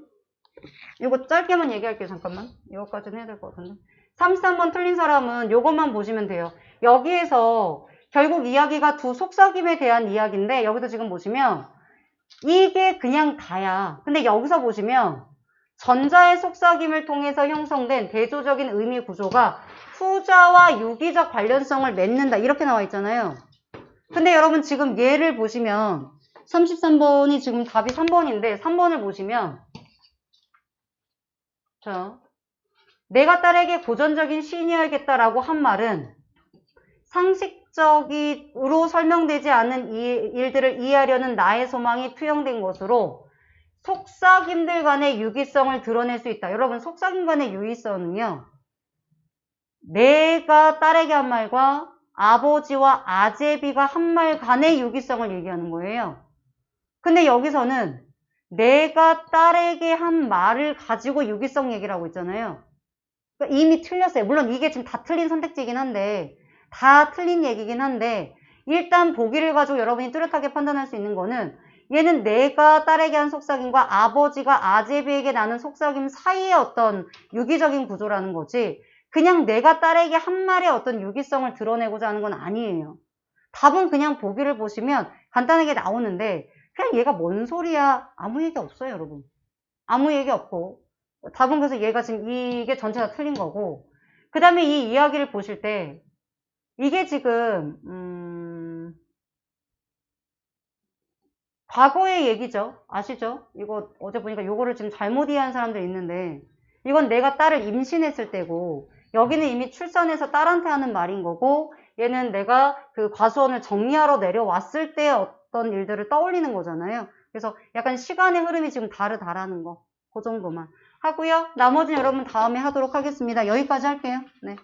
S1: 이거 짧게만 얘기할게요. 잠깐만. 이거까지는 해야 될 것 같은데. 33번 틀린 사람은 이것만 보시면 돼요. 여기에서 결국 이야기가 두 속삭임에 대한 이야기인데 여기서 지금 보시면 이게 그냥 다야. 근데 여기서 보시면 전자의 속삭임을 통해서 형성된 대조적인 의미 구조가 후자와 유기적 관련성을 맺는다. 이렇게 나와 있잖아요. 근데 여러분 지금 얘를 보시면 33번이 지금 답이 3번인데 3번을 보시면 자, 내가 딸에게 고전적인 시인이어야겠다라고 한 말은 상식적으로 설명되지 않은 일들을 이해하려는 나의 소망이 투영된 것으로 속삭임들 간의 유기성을 드러낼 수 있다. 여러분 속삭임 간의 유기성은요. 내가 딸에게 한 말과 아버지와 아제비가 한 말 간의 유기성을 얘기하는 거예요. 근데 여기서는 내가 딸에게 한 말을 가지고 유기성 얘기를 하고 있잖아요. 그러니까 이미 틀렸어요. 물론 이게 지금 다 틀린 선택지긴 한데 다 틀린 얘기긴 한데 일단 보기를 가지고 여러분이 뚜렷하게 판단할 수 있는 거는 얘는 내가 딸에게 한 속삭임과 아버지가 아제비에게 나는 속삭임 사이의 어떤 유기적인 구조라는 거지 그냥 내가 딸에게 한 말의 어떤 유기성을 드러내고자 하는 건 아니에요. 답은 그냥 보기를 보시면 간단하게 나오는데 그냥 얘가 뭔 소리야 아무 얘기 없어요 여러분. 아무 얘기 없고 답은 그래서 얘가 지금 이게 전체가 틀린 거고 그 다음에 이 이야기를 보실 때 이게 지금 과거의 얘기죠. 아시죠? 이거 어제 보니까 요거를 지금 잘못 이해한 사람들 있는데 이건 내가 딸을 임신했을 때고 여기는 이미 출산해서 딸한테 하는 말인 거고 얘는 내가 그 과수원을 정리하러 내려왔을 때 어떤 일들을 떠올리는 거잖아요. 그래서 약간 시간의 흐름이 지금 다르다라는 거. 그 정도만 하고요. 나머지는 여러분 다음에 하도록 하겠습니다. 여기까지 할게요. 네.